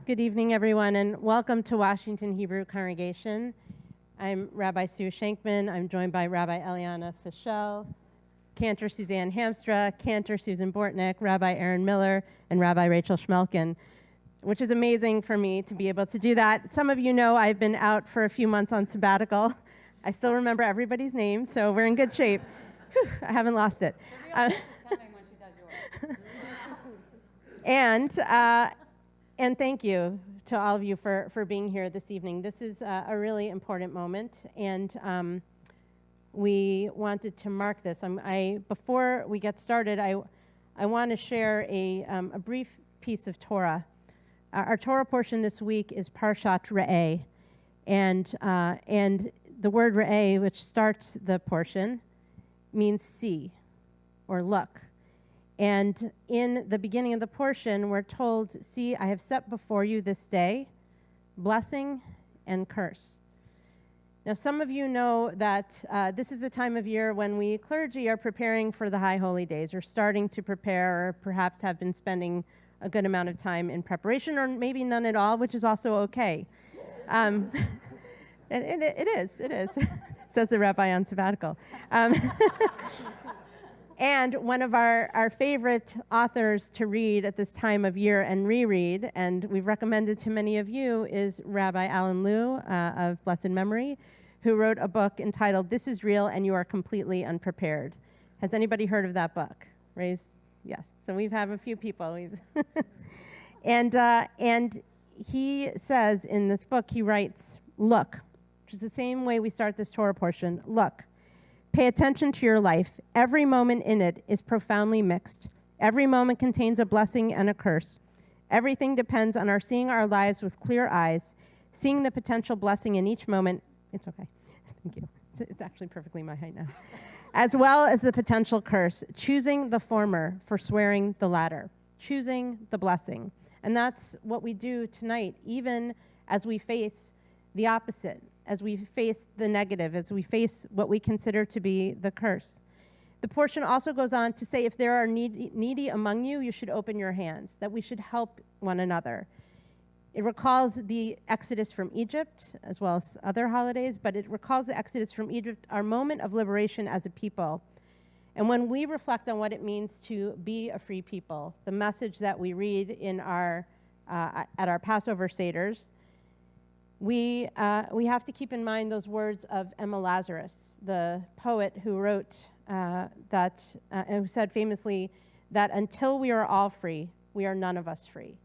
Good evening, everyone, and welcome to Washington Hebrew Congregation. I'm Rabbi Sue Shankman. I'm joined by Rabbi Eliana Fischel, Cantor Suzanne Hamstra, Cantor Susan Bortnick, Rabbi Aaron Miller, and Rabbi Rachel Schmelkin, which is amazing for me to be able to do that. Some of you know I've been out for a few months on sabbatical. I still remember everybody's name, so we're in good shape. Whew, I haven't lost it. And thank you to all of you for being here this evening. This is a really important moment, and we wanted to mark this. Before we get started, I want to share a brief piece of Torah. Our Torah portion this week is Parshat Re'eh, and the word Re'eh, which starts the portion, means see or look. And in the beginning of the portion, we're told, see, I have set before you this day blessing and curse. Now, some of you know that this is the time of year when we clergy are preparing for the High Holy Days, or starting to prepare, or perhaps have been spending a good amount of time in preparation, or maybe none at all, which is also okay. It is, says the rabbi on sabbatical. And one of our favorite authors to read at this time of year and reread, and we've recommended to many of you, is Rabbi Alan Liu of blessed memory, who wrote a book entitled This Is Real and You Are Completely Unprepared. Has anybody heard of that book? Yes. So we have a few people. And he says in this book, he writes, look, which is the same way we start this Torah portion, look. Pay attention to your life. Every moment in it is profoundly mixed. Every moment contains a blessing and a curse. Everything depends on our seeing our lives with clear eyes, seeing the potential blessing in each moment. It's okay. Thank you. It's actually perfectly my height now. As well as the potential curse, choosing the former, forswearing the latter, choosing the blessing. And that's what we do tonight, even as we face the opposite, as we face the negative, as we face what we consider to be the curse. The portion also goes on to say, if there are needy among you, you should open your hands, that we should help one another. It recalls the Exodus from Egypt, as well as other holidays, but it recalls the Exodus from Egypt, our moment of liberation as a people. And when we reflect on what it means to be a free people, the message that we read in at our Passover Seders, we have to keep in mind those words of Emma Lazarus, the poet who wrote and who said famously that until we are all free, we are none of us free.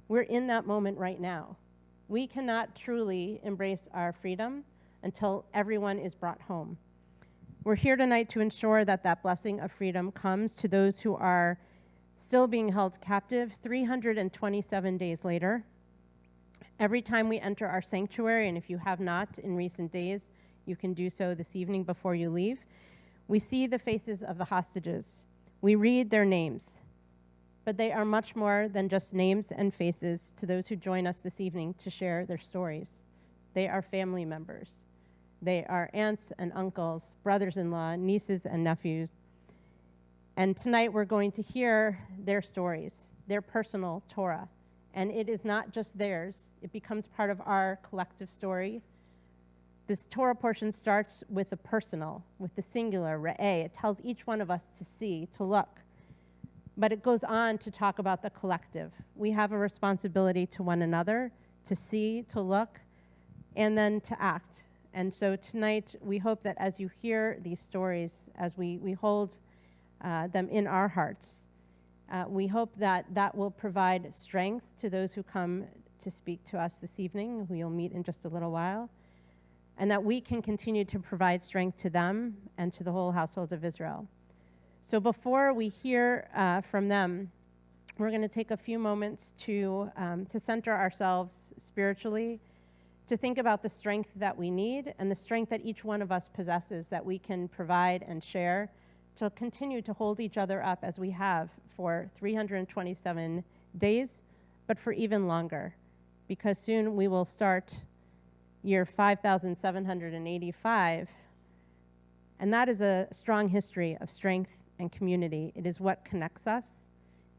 We're in that moment right now. We cannot truly embrace our freedom until everyone is brought home. We're here tonight to ensure that that blessing of freedom comes to those who are still being held captive 327 days later. Every time we enter our sanctuary, and if you have not in recent days, you can do so this evening before you leave, we see the faces of the hostages. We read their names, but they are much more than just names and faces to those who join us this evening to share their stories. They are family members. They are aunts and uncles, brothers-in-law, nieces and nephews. And tonight we're going to hear their stories, their personal Torah. And it is not just theirs. It becomes part of our collective story. This Torah portion starts with the personal, with the singular, re'eh. It tells each one of us to see, to look. But it goes on to talk about the collective. We have a responsibility to one another, to see, to look, and then to act. And so tonight, we hope that as you hear these stories, as we hold them in our hearts, we hope that that will provide strength to those who come to speak to us this evening, who you'll meet in just a little while, and that we can continue to provide strength to them and to the whole household of Israel. So before we hear from them, we're going to take a few moments to center ourselves spiritually, to think about the strength that we need and the strength that each one of us possesses that we can provide and share to continue to hold each other up as we have for 327 days, but for even longer, because soon we will start year 5,785, and that is a strong history of strength and community. It is what connects us.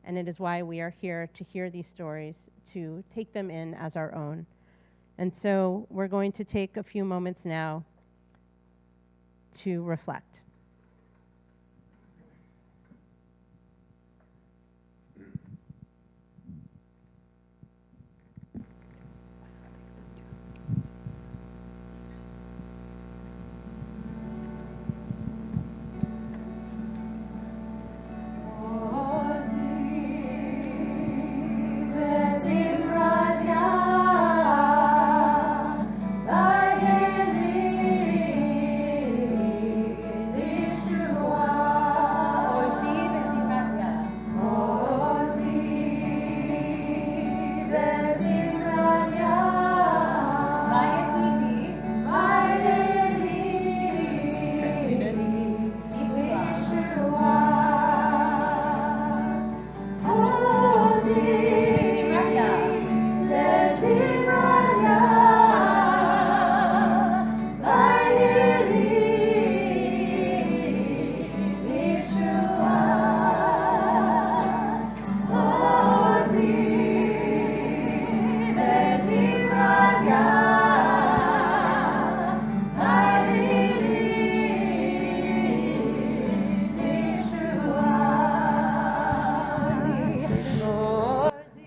And it is why we are here to hear these stories, to take them in as our own. And so we're going to take a few moments now to reflect.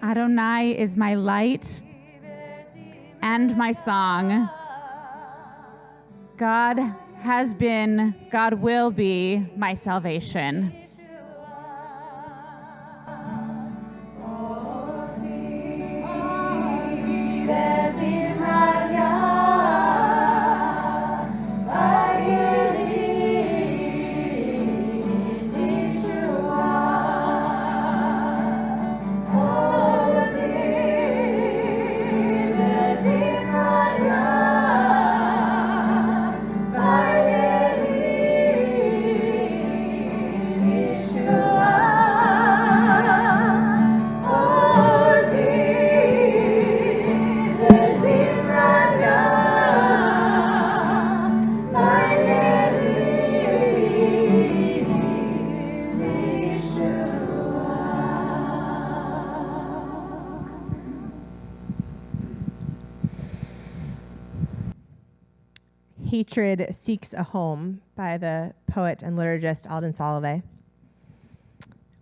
Adonai is my light and my song. God has been, God will be my salvation. Hatred Seeks a Home by the poet and liturgist Alden Soloway.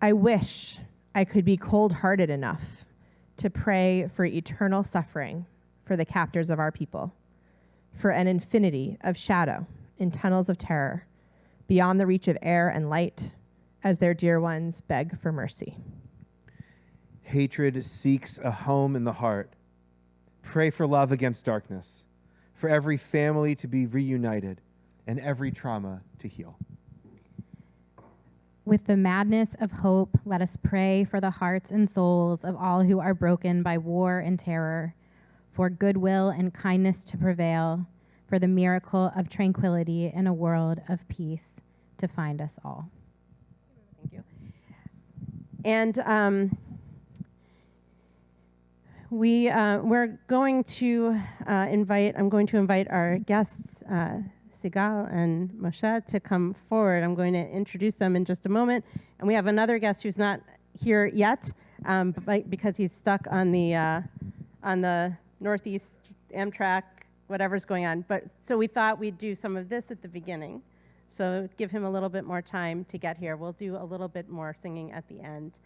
I wish I could be cold-hearted enough to pray for eternal suffering for the captors of our people, for an infinity of shadow in tunnels of terror, beyond the reach of air and light, as their dear ones beg for mercy. Hatred seeks a home in the heart. Pray for love against darkness, for every family to be reunited and every trauma to heal. With the madness of hope, let us pray for the hearts and souls of all who are broken by war and terror, for goodwill and kindness to prevail, for the miracle of tranquility in a world of peace to find us all. Thank you. And we're going to I'm going to invite our guests, Sigal and Moshe, to come forward. I'm going to introduce them in just a moment. And we have another guest who's not here yet, because he's stuck on the Northeast Amtrak, whatever's going on. But so we thought we'd do some of this at the beginning. So give him a little bit more time to get here. We'll do a little bit more singing at the end.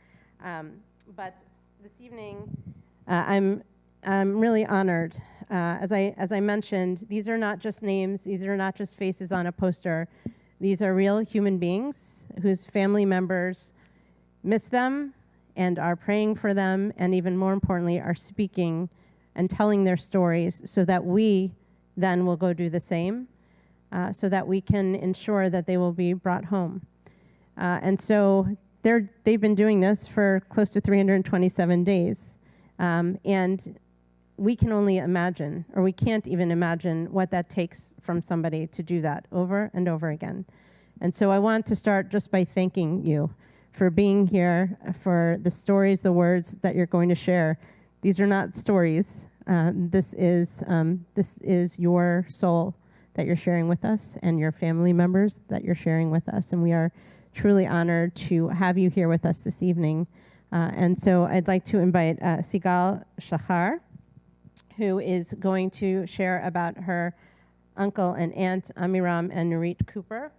But this evening, I'm really honored. As I mentioned, these are not just names. These are not just faces on a poster. These are real human beings whose family members miss them and are praying for them, and even more importantly, are speaking and telling their stories so that we then will go do the same, so that we can ensure that they will be brought home. And so they've been doing this for close to 327 days. And we can only imagine, or we can't even imagine what that takes from somebody to do that over and over again. And so I want to start just by thanking you for being here, for the stories, the words that you're going to share. These are not stories. This is your soul that you're sharing with us, and your family members that you're sharing with us. And we are truly honored to have you here with us this evening. And so I'd like to invite Sigal Schahar, who is going to share about her uncle and aunt, Amiram and Nurit Cooper,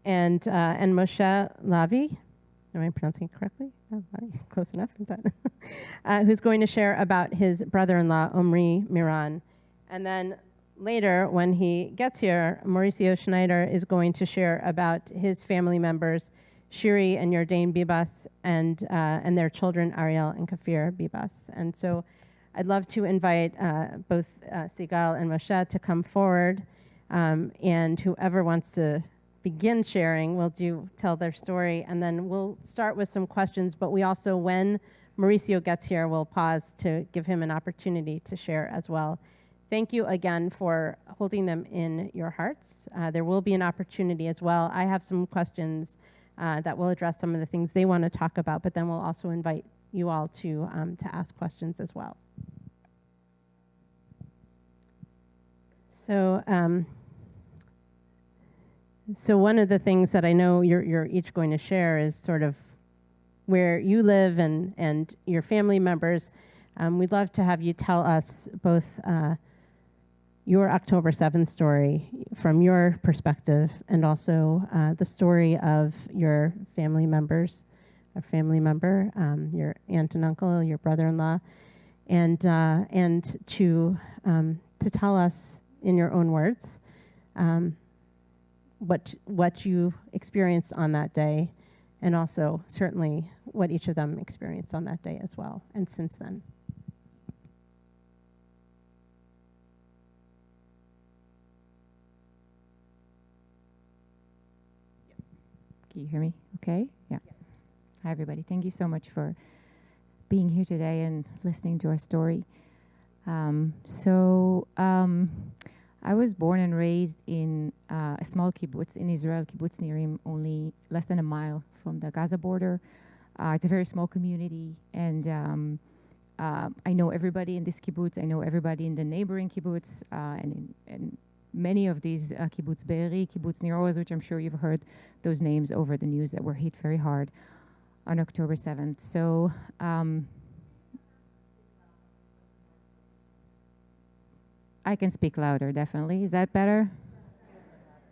and Moshe Lavi. Am I pronouncing it correctly? Oh, close enough. Is that who's going to share about his brother-in-law, Omri Miran. And then later, when he gets here, Mauricio Shnaider is going to share about his family members, Shiri and Yarden Bibas, and their children, Ariel and Kafir Bibas. And so I'd love to invite both Sigal and Moshe to come forward, and whoever wants to begin sharing will tell their story, and then we'll start with some questions, but we also, when Mauricio gets here, we'll pause to give him an opportunity to share as well. Thank you again for holding them in your hearts. There will be an opportunity as well. I have some questions that will address some of the things they want to talk about, but then we'll also invite you all to ask questions as well. So one of the things that I know you're each going to share is sort of where you live and your family members. We'd love to have you tell us both your October 7th story from your perspective, and also the story of your family members, a family member, your aunt and uncle, your brother-in-law, and to tell us in your own words what you experienced on that day, and also certainly what each of them experienced on that day as well, and since then. Can you hear me okay? Yeah. Hi, everybody. Thank you so much for being here today and listening to our story. I was born and raised in a small kibbutz in Israel, Kibbutz Nirim, only less than a mile from the Gaza border. It's a very small community, and I know everybody in this kibbutz. I know everybody in the neighboring kibbutz, and many of these kibbutz Be'eri, Kibbutz Nir Oz, which I'm sure you've heard those names over the news, that were hit very hard on October 7th. So I can speak louder, definitely. Is that better?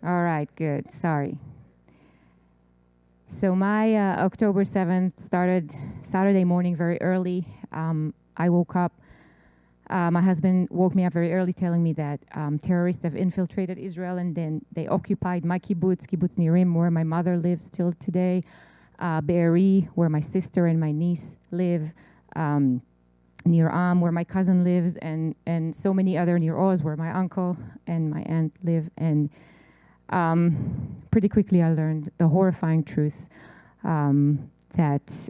All right, good. Sorry. So my October 7th started Saturday morning very early. I woke up. My husband woke me up very early, telling me that terrorists have infiltrated Israel, and then they occupied my kibbutz, Kibbutz Nirim, where my mother lives till today, Be'eri, where my sister and my niece live, Nir Am, where my cousin lives, and so many other Nir Oz, where my uncle and my aunt live. And pretty quickly I learned the horrifying truth that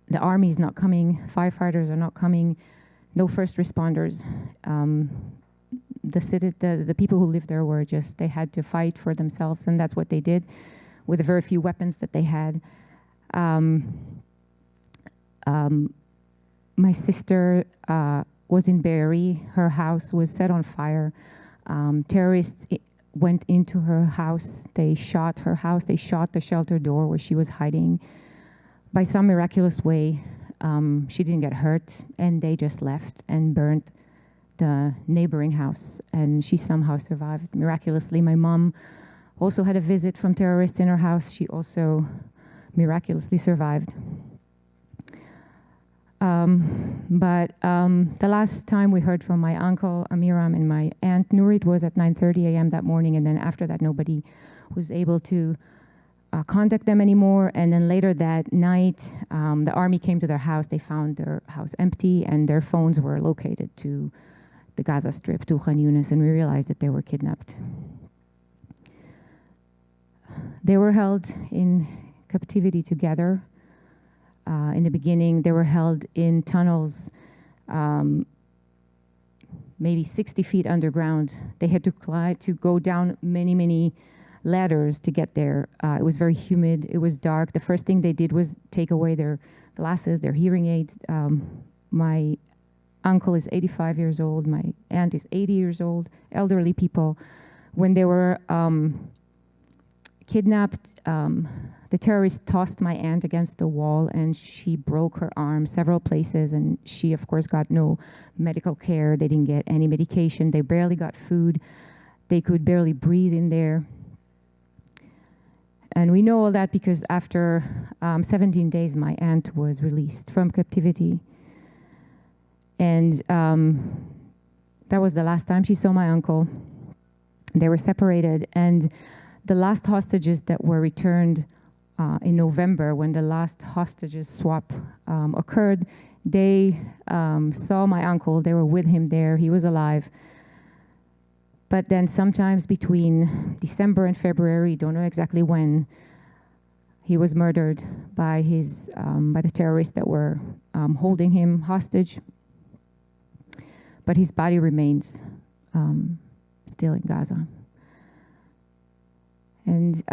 the army is not coming, firefighters are not coming, no first responders. The people who lived there were just, they had to fight for themselves, and that's what they did with the very few weapons that they had. My sister was in Be'eri. Her house was set on fire. Terrorists went into her house. They shot her house. They shot the shelter door where she was hiding. By some miraculous way, she didn't get hurt, and they just left and burned the neighboring house, and she somehow survived miraculously. My mom also had a visit from terrorists in her house. She also miraculously survived. But the last time we heard from my uncle, Amiram, and my aunt, Nurit, was at 9:30 a.m. that morning, and then after that, nobody was able to contact them anymore. And then later that night, the army came to their house. They found their house empty, and their phones were located to the Gaza Strip, to Khan Yunis, and we realized that they were kidnapped. They were held in captivity together. In the beginning, they were held in tunnels, maybe 60 feet underground. They had to go down many, many ladders to get there. It was very humid. It was dark. The first thing they did was take away their glasses, their hearing aids. My uncle is 85 years old. My aunt is 80 years old, elderly people. When they were kidnapped. The terrorists tossed my aunt against the wall, and she broke her arm several places, and she, of course, got no medical care. They didn't get any medication. They barely got food. They could barely breathe in there. And we know all that because after 17 days, my aunt was released from captivity. And that was the last time she saw my uncle. They were separated. And the last hostages that were returned in November, when the last hostages swap occurred, they saw my uncle. They were with him there. He was alive. But then sometimes between December and February, don't know exactly when, he was murdered by the terrorists that were holding him hostage. But his body remains still in Gaza. And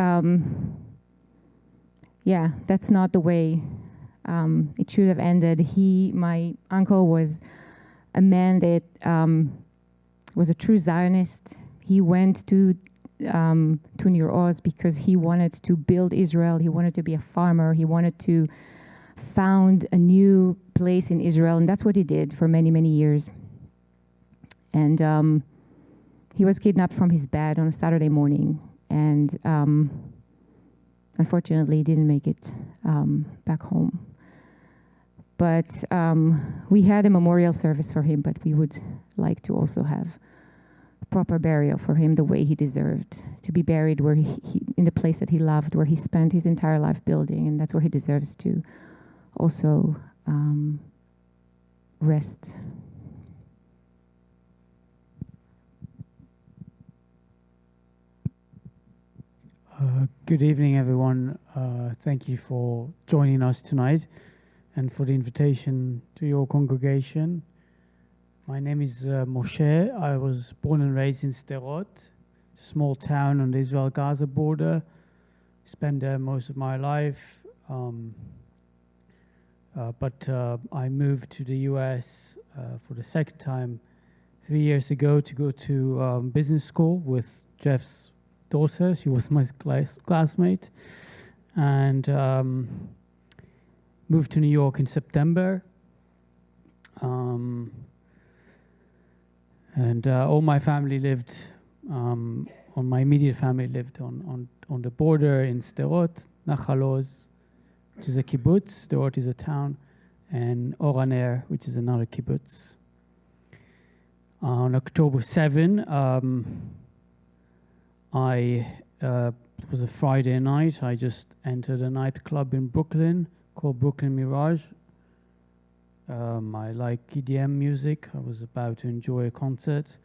yeah, that's not the way it should have ended. My uncle was a man that was a true Zionist. He went to Nir Oz because he wanted to build Israel. He wanted to be a farmer. He wanted to found a new place in Israel, and that's what he did for many, many years. And he was kidnapped from his bed on a Saturday morning, and unfortunately didn't make it back home. But we had a memorial service for him, but we would like to also have a proper burial for him the way he deserved, to be buried where he in the place that he loved, where he spent his entire life building, and that's where he deserves to also rest. Good evening, everyone. Thank you for joining us tonight and for the invitation to your congregation. My name is Moshe. I was born and raised in Sderot, a small town on the Israel-Gaza border. Spent there most of my life. But I moved to the US for the second time 3 years ago to go to business school with Jeff's daughter. She was my classmate, and moved to New York in September. And all my family lived, my immediate family lived on the border in Sderot, Nachal Oz, which is a kibbutz. Sderot is a town, and Oraner, which is another kibbutz. On October 7, it was a Friday night. I just entered a nightclub in Brooklyn called Brooklyn Mirage. I like EDM music. I was about to enjoy a concert.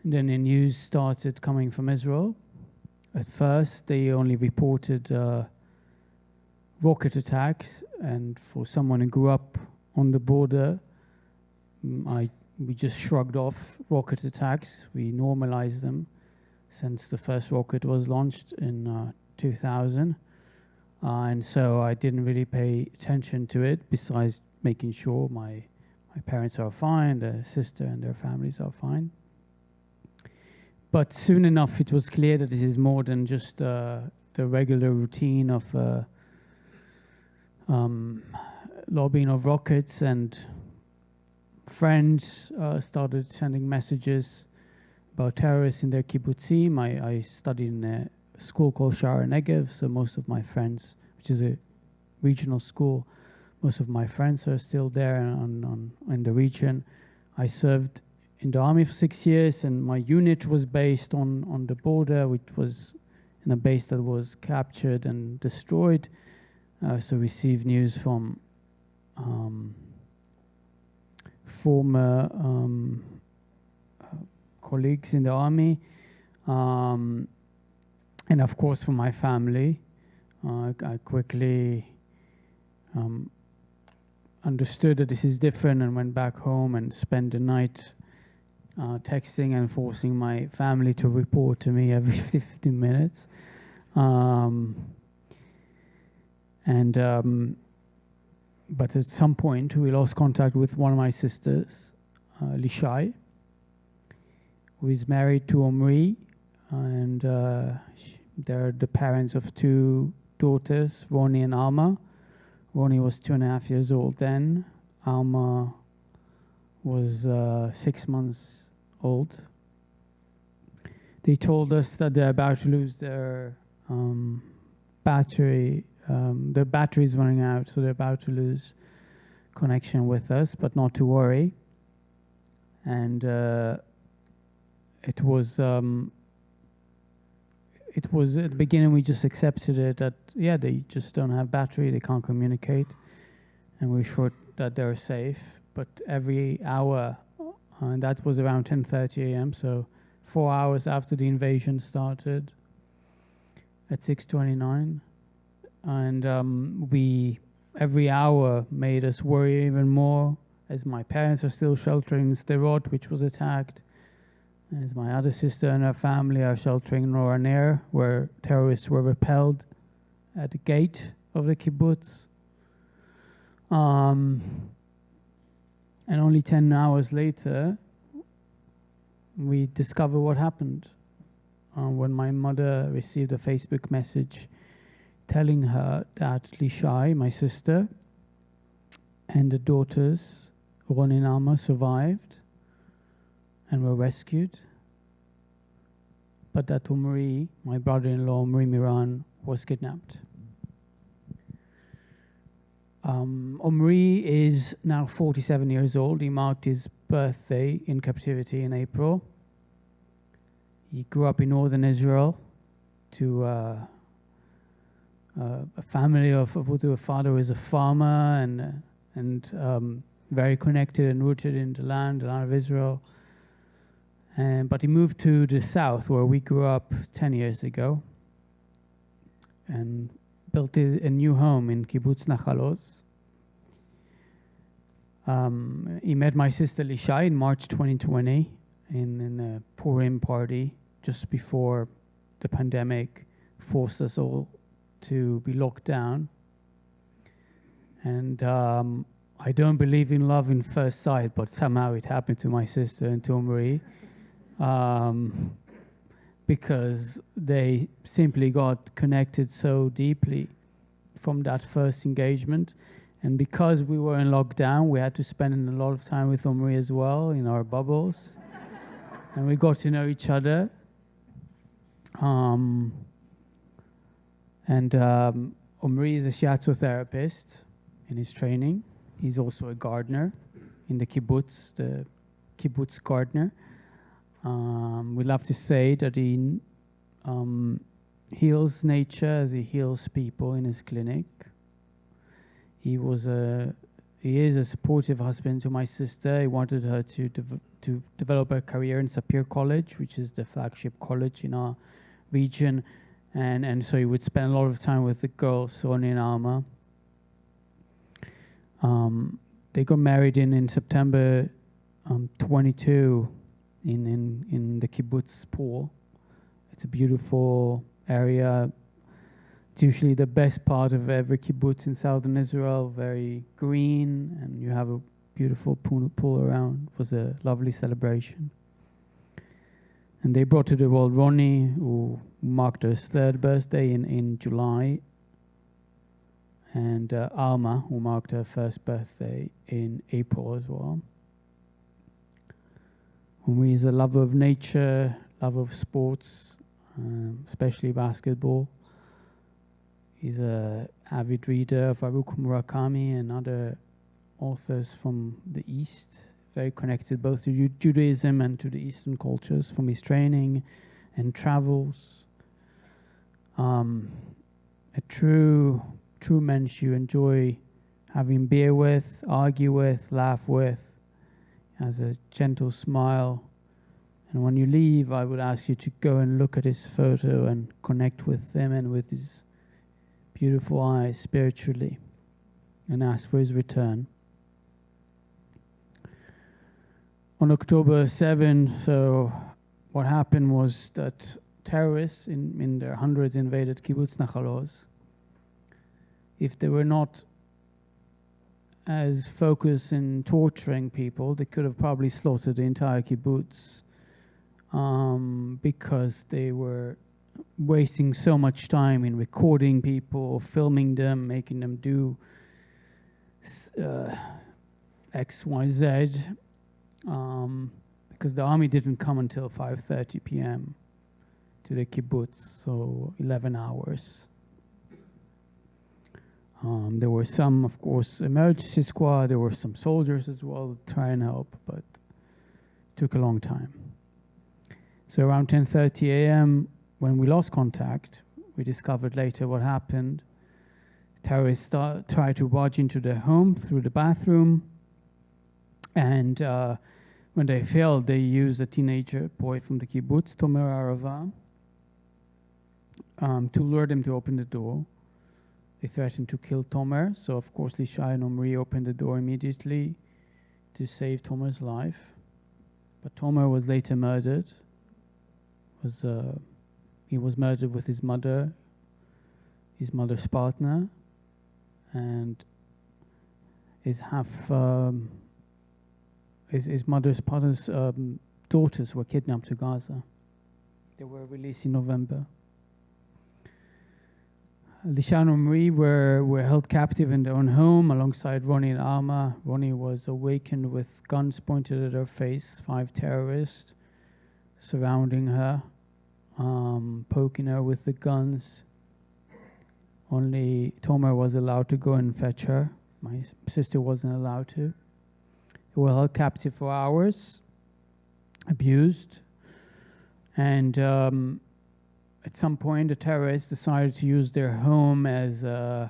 And then the news started coming from Israel. At first, they only reported rocket attacks. And for someone who grew up on the border, we just shrugged off rocket attacks. We normalized them since the first rocket was launched in 2000. And so I didn't really pay attention to it, besides making sure my parents are fine, their sister and their families are fine. But soon enough, it was clear that this is more than just the regular routine of lobbying of rockets, and friends started sending messages about terrorists in their kibbutzim. I studied in a school called Shahar Negev, so most of my friends, which is a regional school, most of my friends are still there in the region. I served in the army for 6 years, and my unit was based on the border, which was in a base that was captured and destroyed. So received news from former colleagues in the army, and of course from my family. I quickly understood that this is different and went back home and spent the night texting and forcing my family to report to me every 15 minutes. But at some point we lost contact with one of my sisters, Lishai, who is married to Omri, and They're the parents of two daughters, Ronnie and Alma. Ronnie was 2.5 years old then. Alma was 6 months old. They told us that they're about to lose their battery. Their battery is running out, so they're about to lose connection with us, but not to worry. And it was at the beginning we just accepted it that they just don't have battery, they can't communicate, and we're sure that they're safe. But every hour, and that was around 10:30 a.m. So 4 hours after the invasion started, at 6:29, and every hour made us worry even more, as my parents are still sheltering in Sderot, which was attacked, as my other sister and her family are sheltering in Roraner, where terrorists were repelled at the gate of the kibbutz. And only 10 hours later, we discovered what happened. When my mother received a Facebook message telling her that Lishai, my sister, and the daughters, Ron and Alma, survived and were rescued, but that Omri, my brother-in-law, Omri Miran, was kidnapped. Omri is now 47 years old. He marked his birthday in captivity in April. He grew up in northern Israel to a family of a father who is a farmer and very connected and rooted in the land of Israel. But he moved to the south, where we grew up 10 years ago, and built a new home in Kibbutz Nachalos. He met my sister Lishai in March 2020 in a Purim party just before the pandemic forced us all to be locked down. And I don't believe in love in first sight, but somehow it happened to my sister and to Omri, because they simply got connected so deeply from that first engagement. And because we were in lockdown, we had to spend a lot of time with Omri as well in our bubbles. And we got to know each other. Omri is a shiatsu therapist in his training. He's also a gardener in the kibbutz gardener. We love to say that he heals nature as he heals people in his clinic. He is a supportive husband to my sister. He wanted her to develop a career in Sapir College, which is the flagship college in our region. And so he would spend a lot of time with the girls, Ronnie and Alma. They got married in September 22 in the kibbutz pool. It's a beautiful area. It's usually the best part of every kibbutz in southern Israel, very green, and you have a beautiful pool around. It was a lovely celebration. And they brought to the world Ronnie, who marked her third birthday in July, and Alma, who marked her first birthday in April as well. Omri is a lover of nature, lover of sports, especially basketball. He's an avid reader of Haruki Murakami and other authors from the East, very connected both to Judaism and to the Eastern cultures from his training and travels. A true mensch you enjoy having beer with, argue with, laugh with. Has a gentle smile. And when you leave, I would ask you to go and look at his photo and connect with him and with his beautiful eyes spiritually, and ask for his return. On October 7, so what happened was that terrorists in their hundreds invaded Kibbutz Nachalos. If they were not as focused in torturing people, they could have probably slaughtered the entire kibbutz, because they were wasting so much time in recording people, filming them, making them do X, Y, Z, because the army didn't come until 5:30 p.m. to the kibbutz, so 11 hours. There were some, of course, emergency squad. There were some soldiers as well to try and help, but it took a long time. So around 10:30 a.m., when we lost contact, we discovered later what happened. Terrorists tried to barge into their home through the bathroom, and when they failed, they used a teenager boy from the kibbutz, Tomer Arava, to lure them to open the door. They threatened to kill Tomer, so of course Lishai and Omri opened the door immediately to save Tomer's life. But Tomer was later murdered. He was murdered with his mother's partner, and his mother's partner's daughters were kidnapped to Gaza. They were released in November. Lisha and Omri were held captive in their own home alongside Ronnie and Alma. Ronnie was awakened with guns pointed at her face, 5 terrorists surrounding her, poking her with the guns. Only Tomer was allowed to go and fetch her. My sister wasn't allowed to. They were held captive for hours, abused, and at some point, the terrorists decided to use their home as a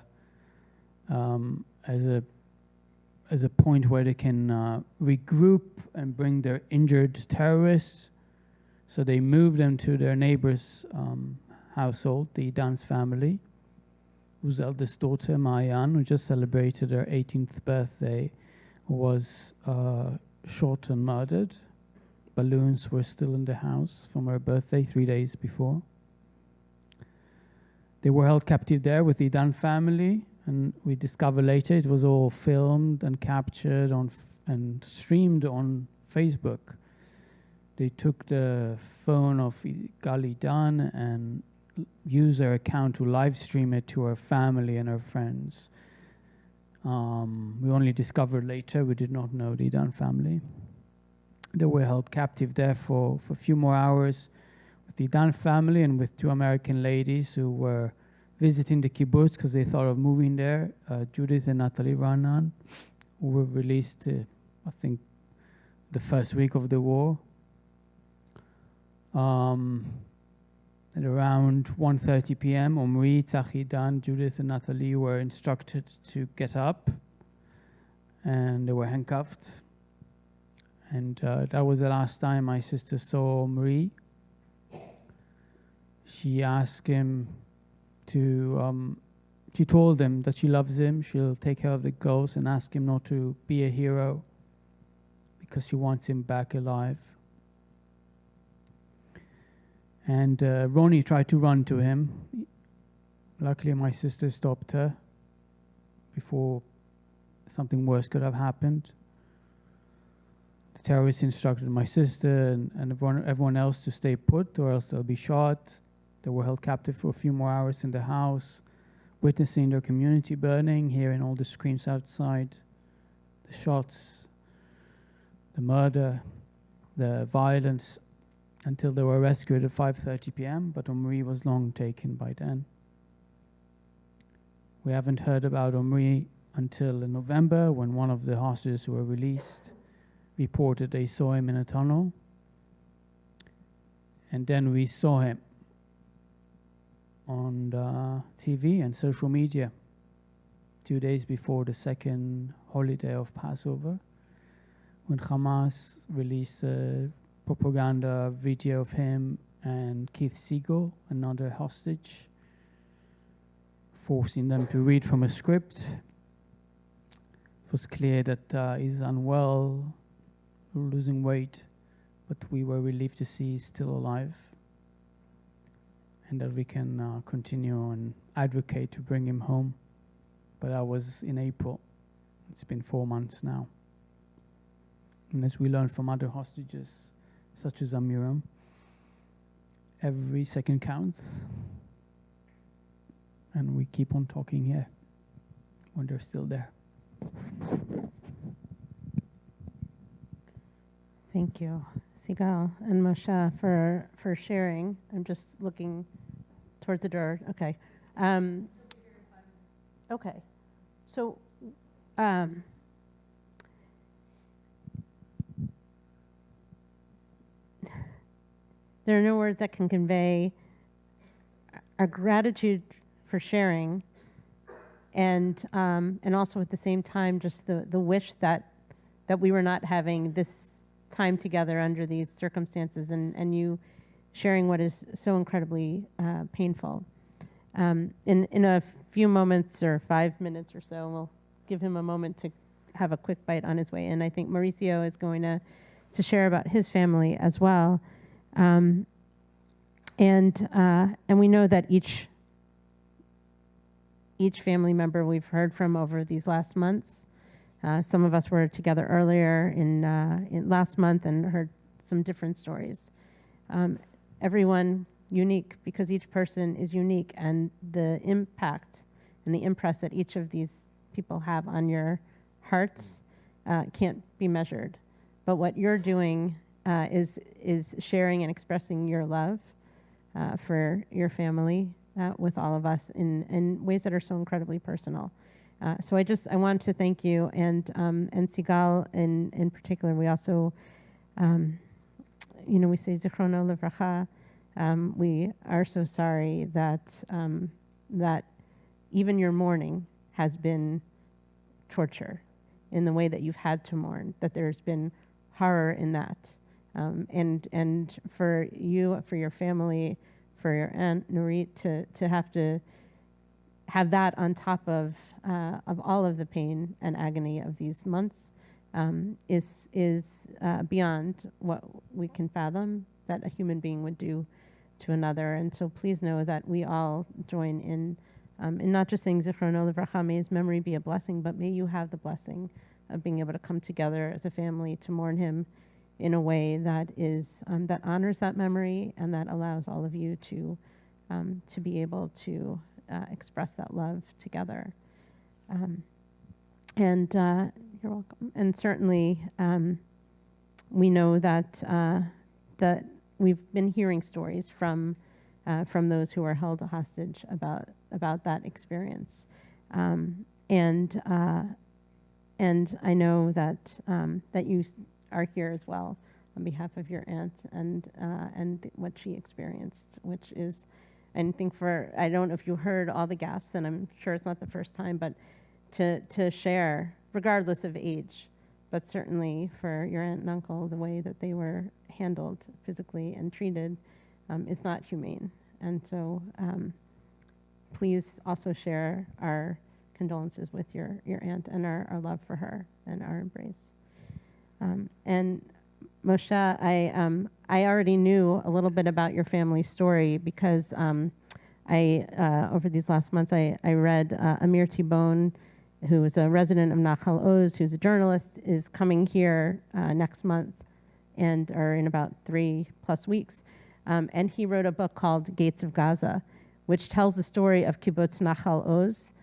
point where they can regroup and bring their injured terrorists. So they moved them to their neighbor's household, the Dan's family, whose eldest daughter, Mayan, who just celebrated her 18th birthday, was shot and murdered. Balloons were still in the house from her birthday 3 days before. They were held captive there with the Dan family, and we discovered later it was all filmed and captured and streamed on Facebook. They took the phone of Gali Dan and used their account to live stream it to her family and her friends. We only discovered later, we did not know the Dan family. They were held captive there for a few more hours with the Dan family and with 2 American ladies who were visiting the kibbutz because they thought of moving there, Judith and Natalie Ranan, who were released, I think, the first week of the war. At around 1:30 p.m., Omri, Tzachi, Dan, Judith, and Natalie were instructed to get up, and they were handcuffed. And that was the last time my sister saw Omri. She asked him she told him that she loves him, she'll take care of the girls, and ask him not to be a hero because she wants him back alive. And Ronnie tried to run to him. Luckily, my sister stopped her before something worse could have happened. The terrorists instructed my sister and everyone else to stay put, or else they'll be shot. They were held captive for a few more hours in the house, witnessing their community burning, hearing all the screams outside, the shots, the murder, the violence, until they were rescued at 5:30 p.m., but Omri was long taken by then. We haven't heard about Omri until in November, when one of the hostages who were released reported they saw him in a tunnel. And then we saw him on TV and social media 2 days before the second holiday of Passover, when Hamas released a propaganda video of him and Keith Sigal, another hostage, forcing them to read from a script. It was clear that he's unwell, losing weight, but we were relieved to see he's still alive, and that we can continue and advocate to bring him home. But that was in April. It's been 4 months now. And as we learned from other hostages, such as Amiram, every second counts. And we keep on talking here when they're still there. Thank you, Sigal and Moshe, for sharing. I'm just looking towards the door. Okay. Okay. So, there are no words that can convey our gratitude for sharing, and also at the same time, just the wish that we were not having this time together under these circumstances, and you sharing what is so incredibly painful. In a few moments or 5 minutes or so, we'll give him a moment to have a quick bite on his way in. I think Mauricio is going to share about his family as well. And we know that each family member we've heard from over these last months, some of us were together earlier in last month and heard some different stories. Everyone unique, because each person is unique, and the impact and the impress that each of these people have on your hearts can't be measured. But what you're doing is sharing and expressing your love for your family with all of us in ways that are so incredibly personal. So I want to thank you, and Sigal in particular. We also, we say Zichrono Livracha. We are so sorry that that even your mourning has been torture in the way that you've had to mourn. That there's been horror in that, and for you, for your family, for your aunt Nurit to have that on top of all of the pain and agony of these months is beyond what we can fathom that a human being would do to another. And so please know that we all join in not just saying Zichrono Livracha, may his memory be a blessing, but may you have the blessing of being able to come together as a family to mourn him in a way that is that honors that memory and that allows all of you to be able to express that love together. And you're welcome. And certainly, we know that that we've been hearing stories from those who are held hostage about that experience, and I know that that you are here as well on behalf of your aunt and what she experienced, which is. And I don't know if you heard all the gaps, and I'm sure it's not the first time, but to share, regardless of age, but certainly for your aunt and uncle, the way that they were handled physically and treated is not humane. And so please also share our condolences with your aunt and our love for her and our embrace. And Moshe, I already knew a little bit about your family story because over these last months I read Amir Tibon, who is a resident of Nachal Oz, who's a journalist, is coming here next month or in about 3+ weeks. And he wrote a book called Gates of Gaza, which tells the story of kibbutz Nachal Oz,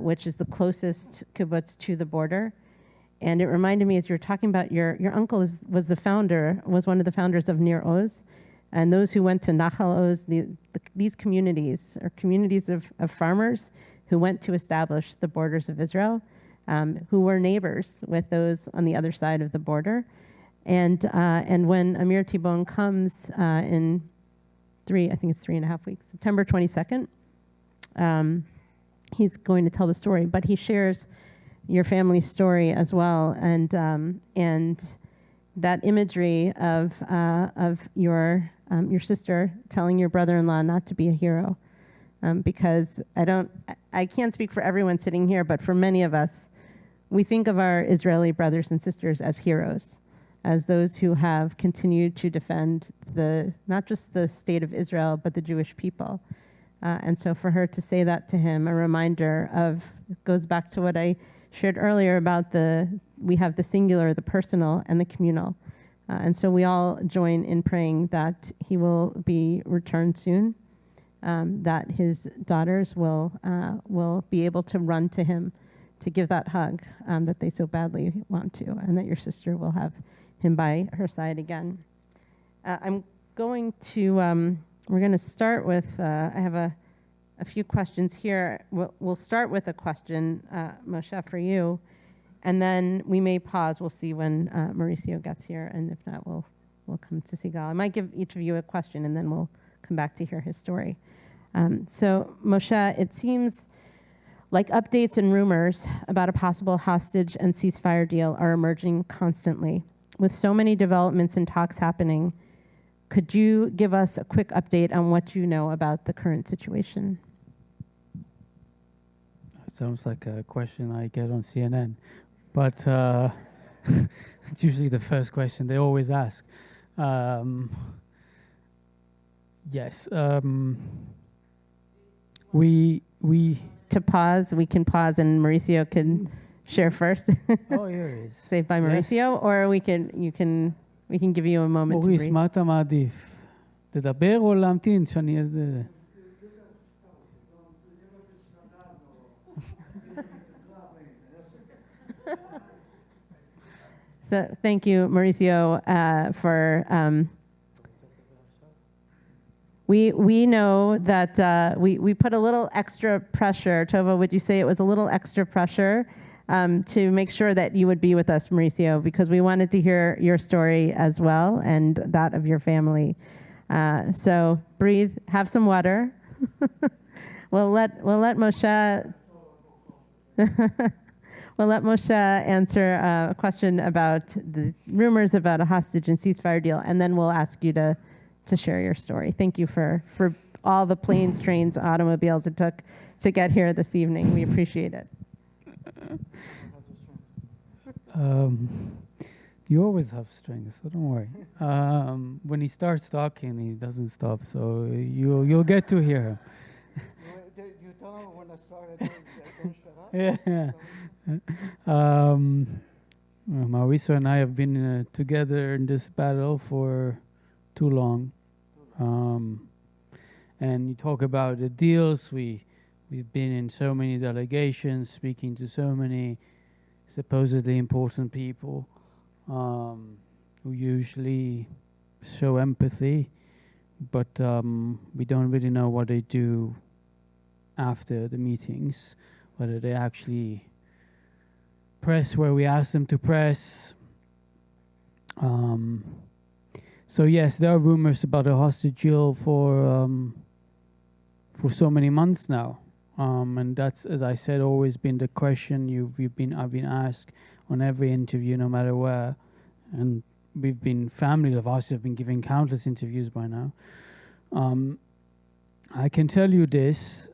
which is the closest kibbutz to the border. And it reminded me, as you were talking about, your uncle was one of the founders of Nir Oz. And those who went to Nachal Oz, these communities are communities of farmers who went to establish the borders of Israel, who were neighbors with those on the other side of the border. And when Amir Tibon comes in 3.5 weeks, September 22nd, he's going to tell the story, but he shares your family's story as well, and that imagery of your sister telling your brother-in-law not to be a hero, because I can't speak for everyone sitting here, but for many of us, we think of our Israeli brothers and sisters as heroes, as those who have continued to defend not just the state of Israel, but the Jewish people. And so for her to say that to him, a reminder it goes back to what I shared earlier about we have the singular, the personal, and the communal. And so we all join in praying that he will be returned soon, that his daughters will be able to run to him to give that hug that they so badly want to, and that your sister will have him by her side again. I'm going to, we're going to start with, I have a few questions here. We'll start with a question, Moshe, for you, and then we may pause. We'll see when Mauricio gets here, and if not, we'll come to Sigal. I might give each of you a question, and then we'll come back to hear his story. So, Moshe, it seems like updates and rumors about a possible hostage and ceasefire deal are emerging constantly. With so many developments and talks happening, could you give us a quick update on what you know about the current situation? It sounds like a question I get on CNN, but it's usually the first question they always ask. Yes, we To pause, we can pause, and Mauricio can share first. Oh, here it is. Saved by Mauricio, or we can give you a moment to מוריס, breathe. מה אתה מעדיף? תדבר או להמתין שאני... So thank you, Mauricio, for. We know that we put a little extra pressure. Tova, would you say it was a little extra pressure to make sure that you would be with us, Mauricio, because we wanted to hear your story as well and that of your family. So breathe, have some water. We'll let Moshe. We'll let Moshe answer a question about the rumors about a hostage and ceasefire deal, and then we'll ask you to share your story. Thank you for all the planes, trains, automobiles it took to get here this evening. We appreciate it. You always have strength, so don't worry. When he starts talking, he doesn't stop, so you'll get to hear him. You tell him when I started, don't shut up. Yeah. Mauricio and I have been together in this battle for too long. And you talk about the deals. We've been in so many delegations, speaking to so many supposedly important people who usually show empathy, but we don't really know what they do after the meetings, whether they actually press where we ask them to press. So yes, there are rumors about a hostage deal for so many months now, and that's, as I said, always been the question I've been asked on every interview, no matter where, and families of us have been giving countless interviews by now. I can tell you this,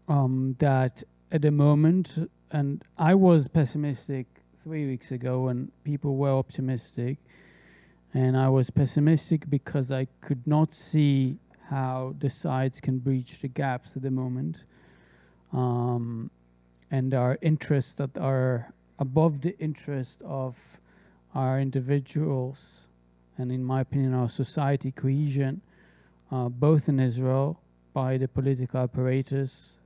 that at the moment, and I was pessimistic 3 weeks ago, and people were optimistic. And I was pessimistic because I could not see how the sides can bridge the gaps at the moment. And there are interests that are above the interest of our individuals, and in my opinion, our society cohesion, both in Israel, by the political apparatus,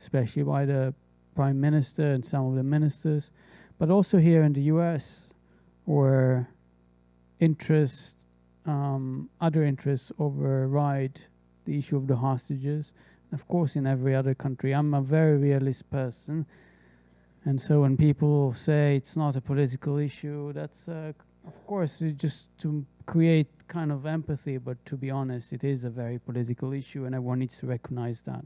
especially by the Prime Minister and some of the ministers, but also here in the US, where other interests override the issue of the hostages. Of course, in every other country. I'm a very realist person, and so when people say it's not a political issue, that's of course just to create kind of empathy. But to be honest, it is a very political issue, and everyone needs to recognize that.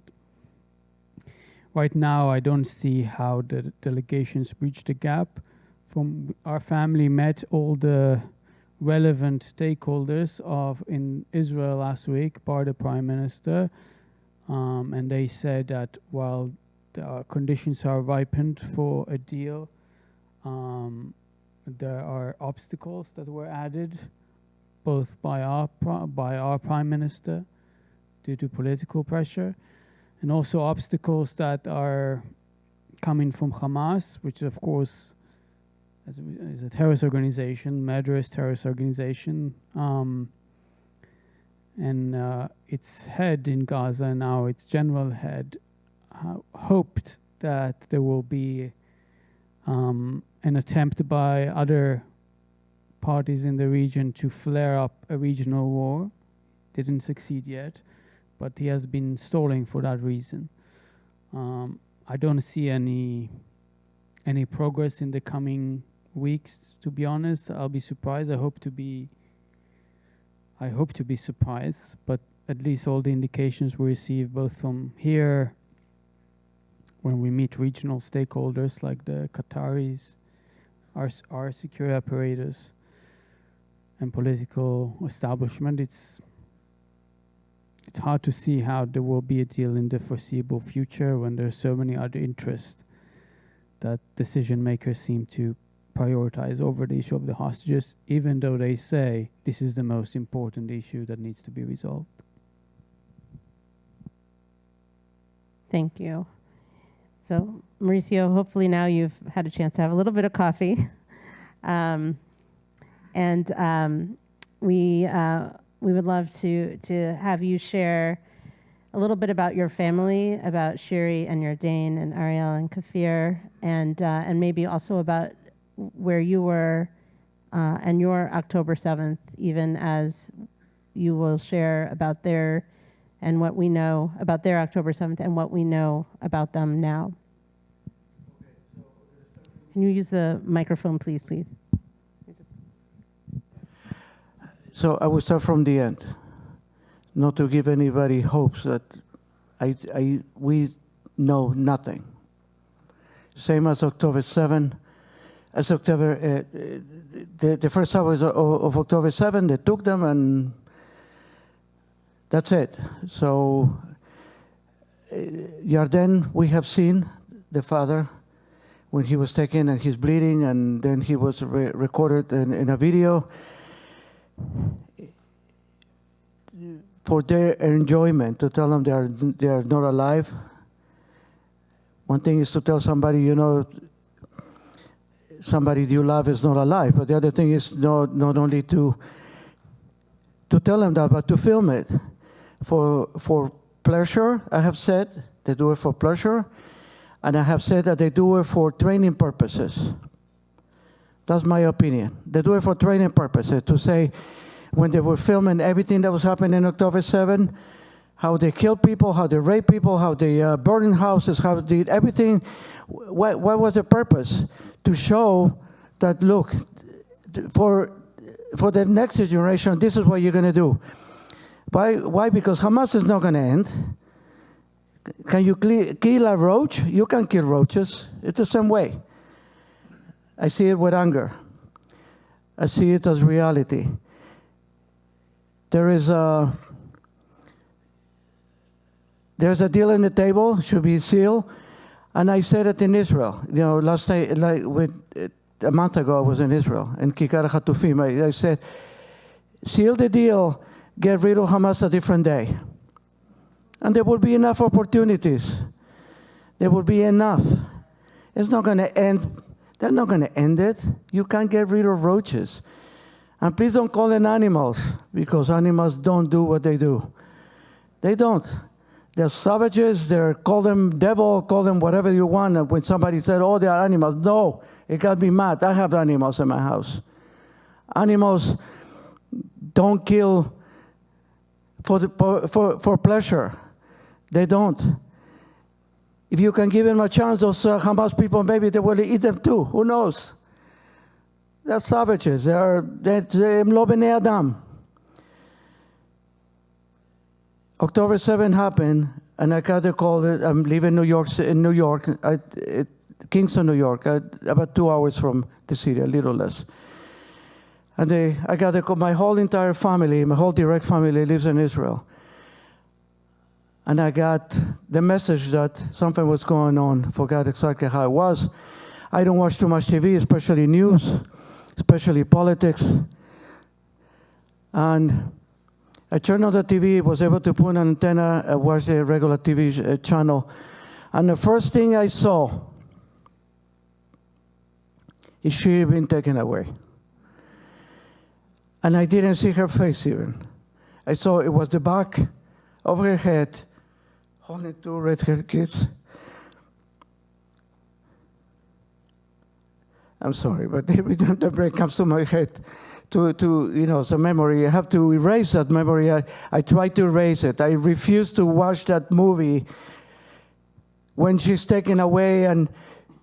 Right now, I don't see how the delegations bridge the gap. From our family met all the relevant stakeholders in Israel last week by the Prime Minister, and they said that while the conditions are ripened for a deal, there are obstacles that were added, both by our Prime Minister due to political pressure, and also obstacles that are coming from Hamas, which of course as a terrorist organization, murderous terrorist organization. And its head in Gaza now, its general head, hoped that there will be an attempt by other parties in the region to flare up a regional war. Didn't succeed yet, but he has been stalling for that reason. I don't see any progress in the coming weeks, to be honest. I'll be surprised. I hope to be surprised, but at least all the indications we receive both from here when we meet regional stakeholders like the Qataris, our security apparatus and political establishment, it's hard to see how there will be a deal in the foreseeable future when there's so many other interests that decision makers seem to prioritize over the issue of the hostages, even though they say this is the most important issue that needs to be resolved. Thank you. So, Mauricio, hopefully now you've had a chance to have a little bit of coffee. We would love to have you share a little bit about your family, about Shiri and Yarden and Ariel and Kafir, and maybe also about where you were and your October 7th, even as you will share about their and what we know about their October 7th and what we know about them now. Can you use the microphone, please? So I will start from the end, not to give anybody hopes that we know nothing. Same as October 7, as October, the first hours of October 7, they took them and that's it. So Yarden, we have seen the father when he was taken and he's bleeding, and then he was recorded in a video. For their enjoyment, to tell them they are not alive. One thing is to tell somebody, you know, somebody you love is not alive, but the other thing is not only to tell them that, but to film it for pleasure. I have said they do it for pleasure, and I have said that they do it for training purposes. That's my opinion. They do it for training purposes, to say when they were filming everything that was happening in October 7, how they killed people, how they raped people, how they burned houses, how they did everything. What was the purpose? To show that, look, for the next generation, this is what you're going to do. Why? Because Hamas is not going to end. Can you kill a roach? You can kill roaches. It's the same way. I see it with anger. I see it as reality. There's a deal on the table, should be sealed, and I said it in Israel. You know, last night, a month ago, I was in Israel, in Kikar Hatufim. I said, seal the deal, get rid of Hamas a different day. And there will be enough opportunities. There will be enough. It's not going to end. They're not going to end it. You can't get rid of roaches. And please don't call them animals, because animals don't do what they do. They don't. They're savages. Call them devil, call them whatever you want. And when somebody said, oh, they are animals, no, it got me mad. I have animals in my house. Animals don't kill for pleasure. They don't. If you can give them a chance, those Hamas people, maybe they will eat them too. Who knows? They're savages. They're lo bnei Adam. October 7 happened, and I got a call that I'm leaving New York, Kingston, New York, about 2 hours from the city, a little less. And I got a call. My whole entire family, my whole direct family lives in Israel. And I got the message that something was going on. Forgot exactly how it was. I don't watch too much TV, especially news, especially politics. And I turned on the TV, was able to put an antenna, watch the regular TV channel. And the first thing I saw, is she been taken away. And I didn't see her face even. I saw it was the back of her head, holding two red-haired kids. I'm sorry, but every time the brain comes to my head, to the memory, I have to erase that memory. I try to erase it. I refuse to watch that movie when she's taken away. And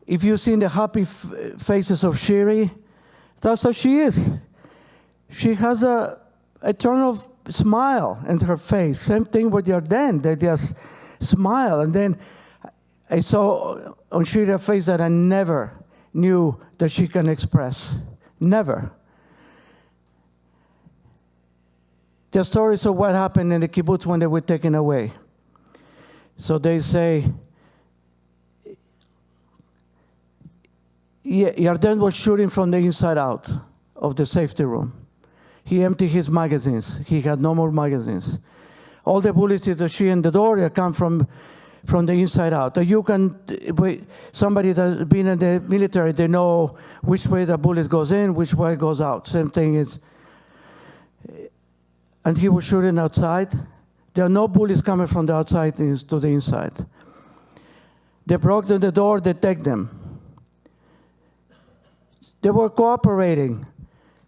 if you've seen the happy faces of Shiri, that's how she is. She has a eternal smile in her face. Same thing with Yarden. They just smile. And then I saw on Shiri's face that I never knew that she can express. Never. The stories of what happened in the kibbutz when they were taken away. So they say, Yarden was shooting from the inside out of the safety room. He emptied his magazines. He had no more magazines. All the bullets that she in the door come from the inside out. You can, somebody that's been in the military, they know which way the bullet goes in, which way it goes out. Same thing is. And he was shooting outside. There are no bullets coming from the outside to the inside. They broke the door, they take them. They were cooperating.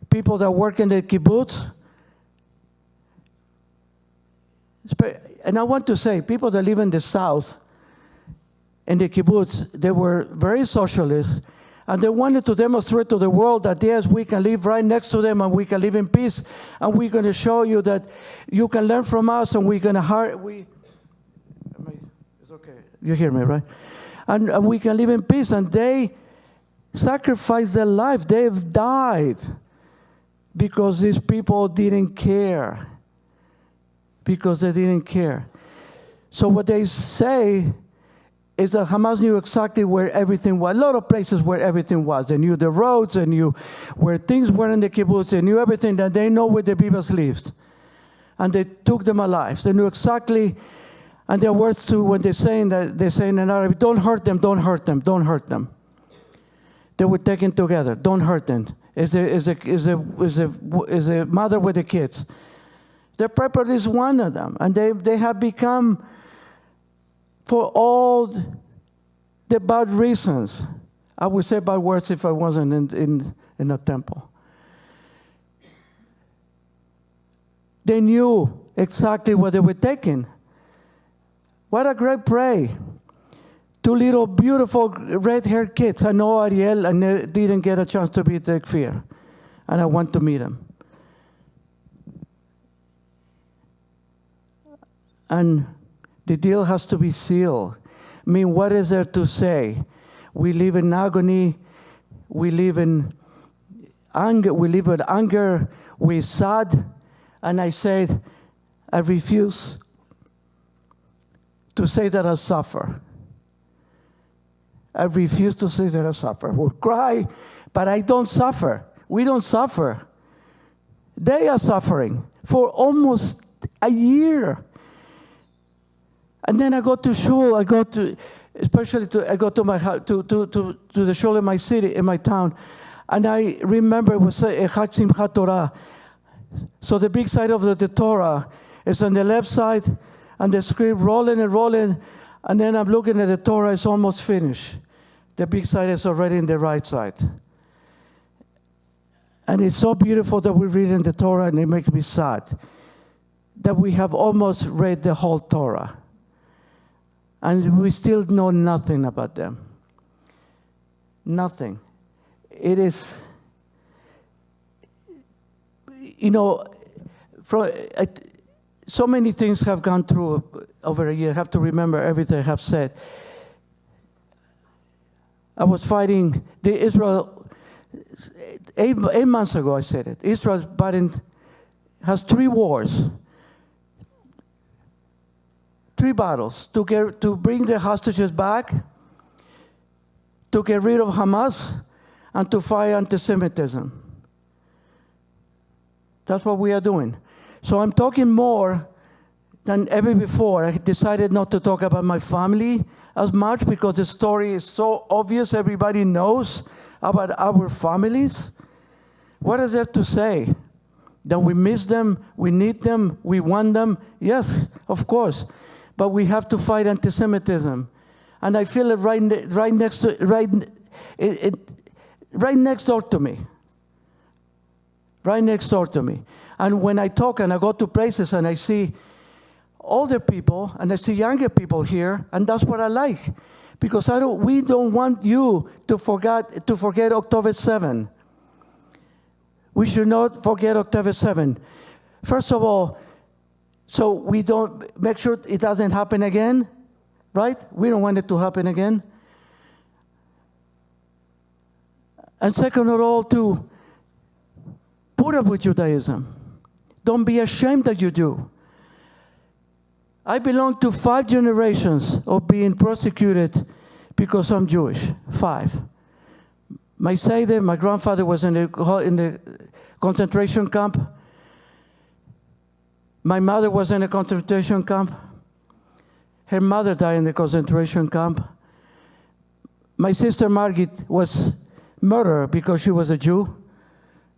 People that work in the kibbutz. And I want to say, people that live in the south, in the kibbutz, they were very socialist. And they wanted to demonstrate to the world that, yes, we can live right next to them and we can live in peace. And we're going to show you that you can learn from us and we're going to it's okay. You hear me, right? And we can live in peace. And they sacrificed their life. They've died because these people didn't care. Because they didn't care. So what they say is that Hamas knew exactly where everything was. A lot of places where everything was. They knew the roads, they knew where things were in the kibbutz, they knew everything, that they know where the Bibas lived. And they took them alive. They knew exactly, and their words too, when they're saying in Arabic, don't hurt them, don't hurt them, don't hurt them. They were taken together, don't hurt them. Is a mother with the kids. The prepper is one of them, and they have become, for all the bad reasons. I would say bad words if I wasn't in a temple. They knew exactly what they were taking. What a great prey. Two little beautiful red-haired kids. I know Ariel, and I didn't get a chance to meet the Kfir. And I want to meet him. And the deal has to be sealed. I mean, what is there to say? We live in agony. We live in anger. We live with anger. We're sad. And I said, I refuse to say that I suffer. I refuse to say that I suffer. We'll cry, but I don't suffer. We don't suffer. They are suffering for almost a year. And then I go to shul. I go to my to the shul in my city, in my town, and I remember it was a Chag Simchat Torah. So the big side of the Torah is on the left side, and the script rolling and rolling, and then I'm looking at the Torah. It's almost finished. The big side is already in the right side, and it's so beautiful that we read in the Torah, and it makes me sad that we have almost read the whole Torah. And we still know nothing about them. Nothing. It is, so many things have gone through over a year. I have to remember everything I have said. I was fighting Israel, 8 months ago I said it. Israel has 3 wars. 3 battles to bring the hostages back, to get rid of Hamas, and to fight anti-Semitism. That's what we are doing. So I'm talking more than ever before. I decided not to talk about my family. as much because the story is so obvious, everybody knows about our families? What is there to say? That we miss them, we need them, we want them? Yes, of course. But we have to fight anti-Semitism. And I feel it right next door to me. Right next door to me. And when I talk and I go to places and I see older people and I see younger people here, and that's what I like. Because we don't want you to forget October 7. We should not forget October 7. First of all, so we don't make sure it doesn't happen again, right? We don't want it to happen again. And second of all, to put up with Judaism. Don't be ashamed that you do. I belong to 5 generations of being persecuted because I'm Jewish. 5. My Seder, my grandfather was in the concentration camp. My mother was in a concentration camp. Her mother died in the concentration camp. My sister Margit was murdered because she was a Jew.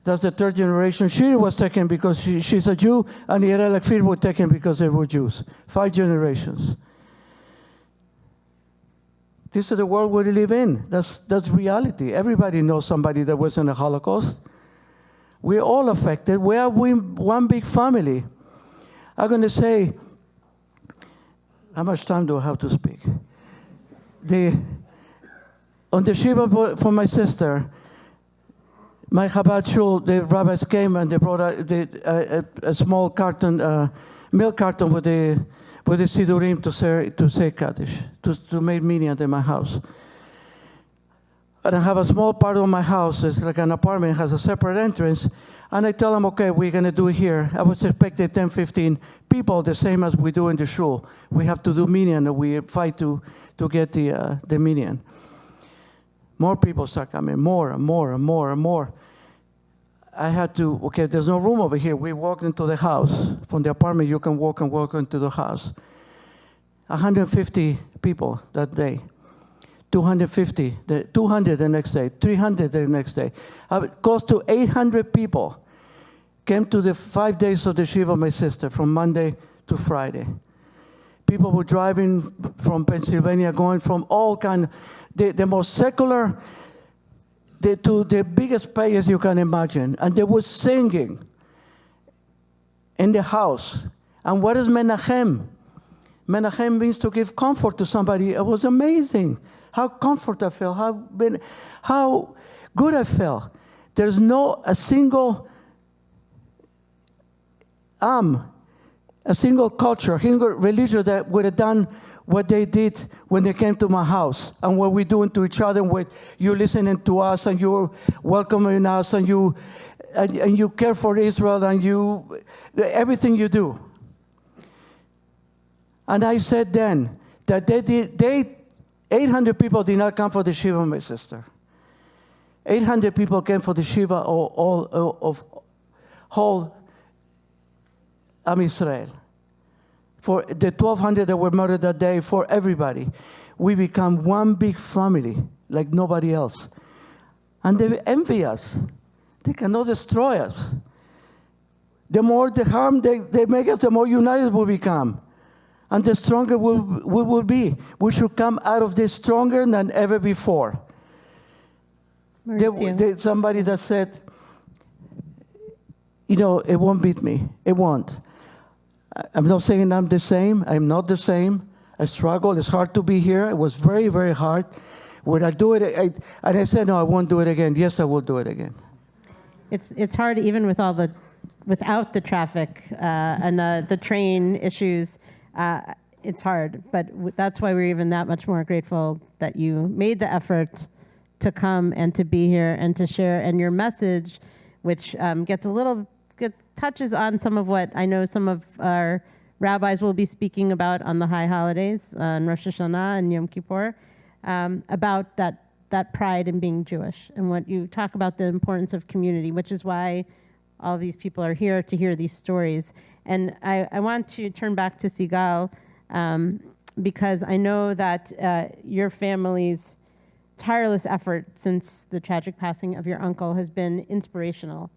That's the 3rd generation. Shiri was taken because she's a Jew, and the Yerel were taken because they were Jews. 5 generations. This is the world we live in. That's reality. Everybody knows somebody that was in the Holocaust. We're all affected. We are one big family. I'm going to say, how much time do I have to speak? On the Shiva for my sister, my Chabad shul, the rabbis came and they brought a small carton, milk carton with the Sidurim to say Kaddish, to make minyan in my house. And I have a small part of my house, it's like an apartment, it has a separate entrance, and I tell them, okay, we're going to do it here. I was expecting 10, 15 people, the same as we do in the shul. We have to do minyan, and we fight to get the minyan. More people start coming, more and more and more and more. I had to, okay, there's no room over here. We walked into the house. From the apartment, you can walk into the house. 150 people that day. 250, 200 the next day, 300 the next day. Close to 800 people came to the 5 days of the Shiva of my sister, from Monday to Friday. People were driving from Pennsylvania, going from all kind, the most secular, to the biggest players you can imagine. And they were singing in the house. And what is Menachem? Menachem means to give comfort to somebody. It was amazing how comfort I felt, how good I felt. There's a single a single culture, a single religion that would have done what they did when they came to my house, and what we're doing to each other, with you listening to us, and you're welcoming us, and you care for Israel, and everything you do. And I said then that 800 people did not come for the Shiva, my sister. 800 people came for the Shiva of whole Am Israel. For the 1,200 that were murdered that day, for everybody. We become one big family, like nobody else. And they envy us. They cannot destroy us. The more the harm they make us, the more united we become. And the stronger we will be. We should come out of this stronger than ever before. Somebody that said, it won't beat me. It won't. I'm not saying I'm the same. I'm not the same. I struggle. It's hard to be here. It was very, very hard. Would I do it? And I said, no, I won't do it again. Yes, I will do it again. It's hard even without the traffic and the train issues. It's hard, but that's why we're even that much more grateful that you made the effort to come and to be here and to share. And your message, which touches on some of what I know some of our rabbis will be speaking about on the high holidays, on Rosh Hashanah and Yom Kippur, about that pride in being Jewish, and what you talk about the importance of community, which is why all of these people are here to hear these stories. And I want to turn back to Sigal. because I know that your family's tireless effort since the tragic passing of your uncle has been inspirational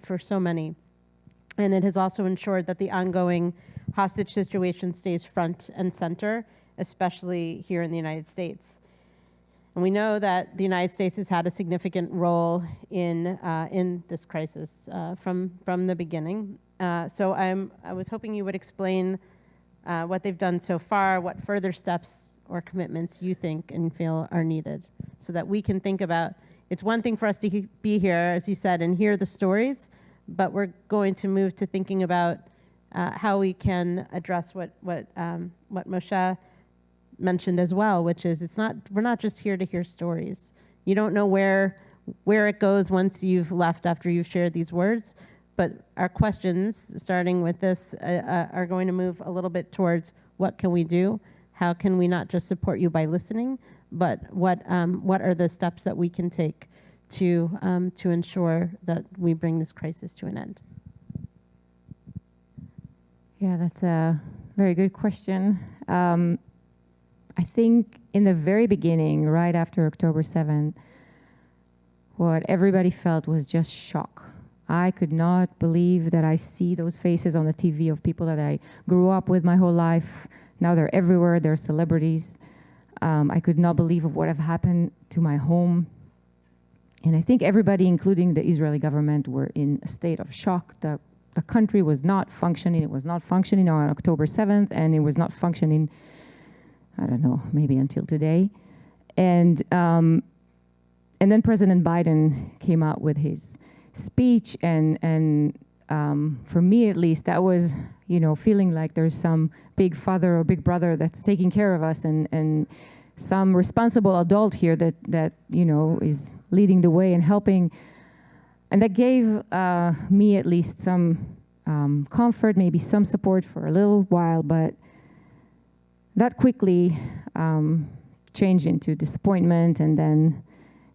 for so many. And it has also ensured that the ongoing hostage situation stays front and center, especially here in the United States. And we know that the United States has had a significant role in this crisis from the beginning. So I was hoping you would explain what they've done so far, what further steps or commitments you think and feel are needed, so that we can think about, it's one thing for us to be here, as you said, and hear the stories, but we're going to move to thinking about how we can address what Moshe mentioned as well, which is we're not just here to hear stories. You don't know where it goes once you've left after you've shared these words, but our questions, starting with this, are going to move a little bit towards what can we do? How can we not just support you by listening, but what are the steps that we can take to ensure that we bring this crisis to an end? Yeah, that's a very good question. I think in the very beginning, right after October 7th, what everybody felt was just shock. I could not believe that I see those faces on the TV of people that I grew up with my whole life. Now they're everywhere, they're celebrities. I could not believe what have happened to my home. And I think everybody, including the Israeli government, were in a state of shock. The country was not functioning. It was not functioning on October 7th, and it was not functioning, I don't know, maybe until today. And then President Biden came out with his speech, and for me at least, that was, feeling like there's some big father or big brother that's taking care of us, and some responsible adult here that is leading the way and helping. And that gave me at least some comfort, maybe some support for a little while, but that quickly changed into disappointment, and then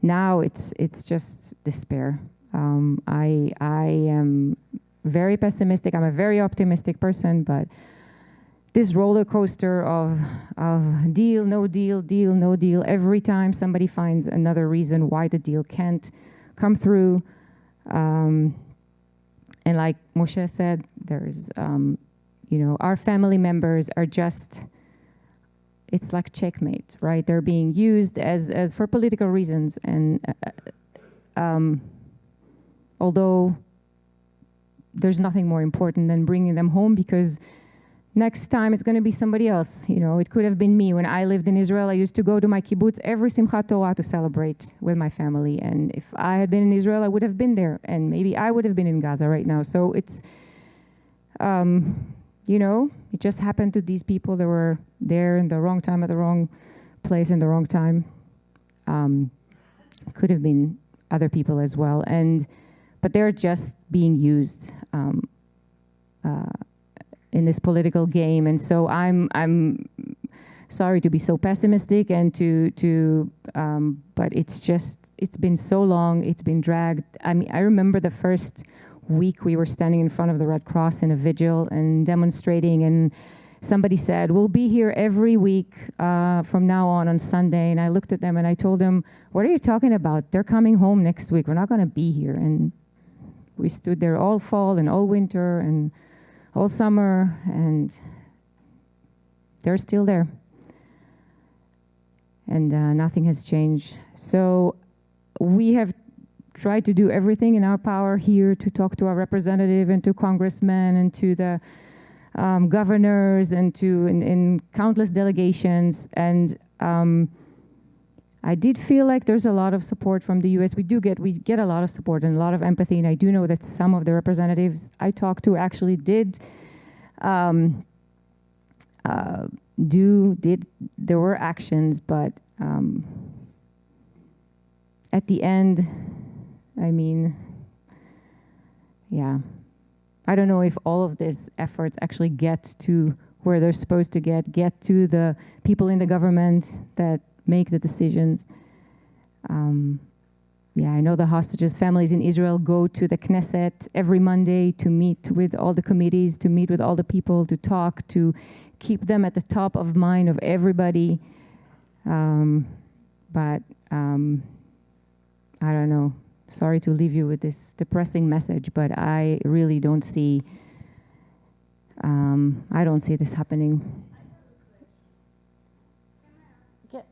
now it's just despair. I am very pessimistic. I'm a very optimistic person, but this roller coaster of deal, no deal, deal, no deal, every time somebody finds another reason why the deal can't come through. And like Moshe said, there's, our family members are just, it's like checkmate, right? They're being used as for political reasons. And although there's nothing more important than bringing them home, because next time it's going to be somebody else. It could have been me. When I lived in Israel, I used to go to my kibbutz every Simchat Torah to celebrate with my family. And if I had been in Israel, I would have been there. And maybe I would have been in Gaza right now. So it's, it just happened to these people that were there in the wrong time at the wrong place in the wrong time. Could have been other people as well. But they're just being used in this political game, and so I'm sorry to be so pessimistic and but it's been so long, it's been dragged. I mean, I remember the first week we were standing in front of the Red Cross in a vigil and demonstrating, and somebody said, "We'll be here every week from now on Sunday." And I looked at them and I told them, "What are you talking about? They're coming home next week. We're not going to be here." And we stood there all fall and all winter and all summer, and they're still there. And nothing has changed. So we have tried to do everything in our power here to talk to our representative and to congressmen and to the governors and to in countless delegations. And I did feel like there's a lot of support from the U.S. We get a lot of support and a lot of empathy, and I do know that some of the representatives I talked to actually there were actions, but at the end, I mean, yeah, I don't know if all of these efforts actually get to where they're supposed to get to the people in the government that make the decisions. I know the hostages' families in Israel go to the Knesset every Monday to meet with all the committees, to meet with all the people, to talk, to keep them at the top of mind of everybody. But I don't know. Sorry to leave you with this depressing message, but I really don't see. I don't see this happening.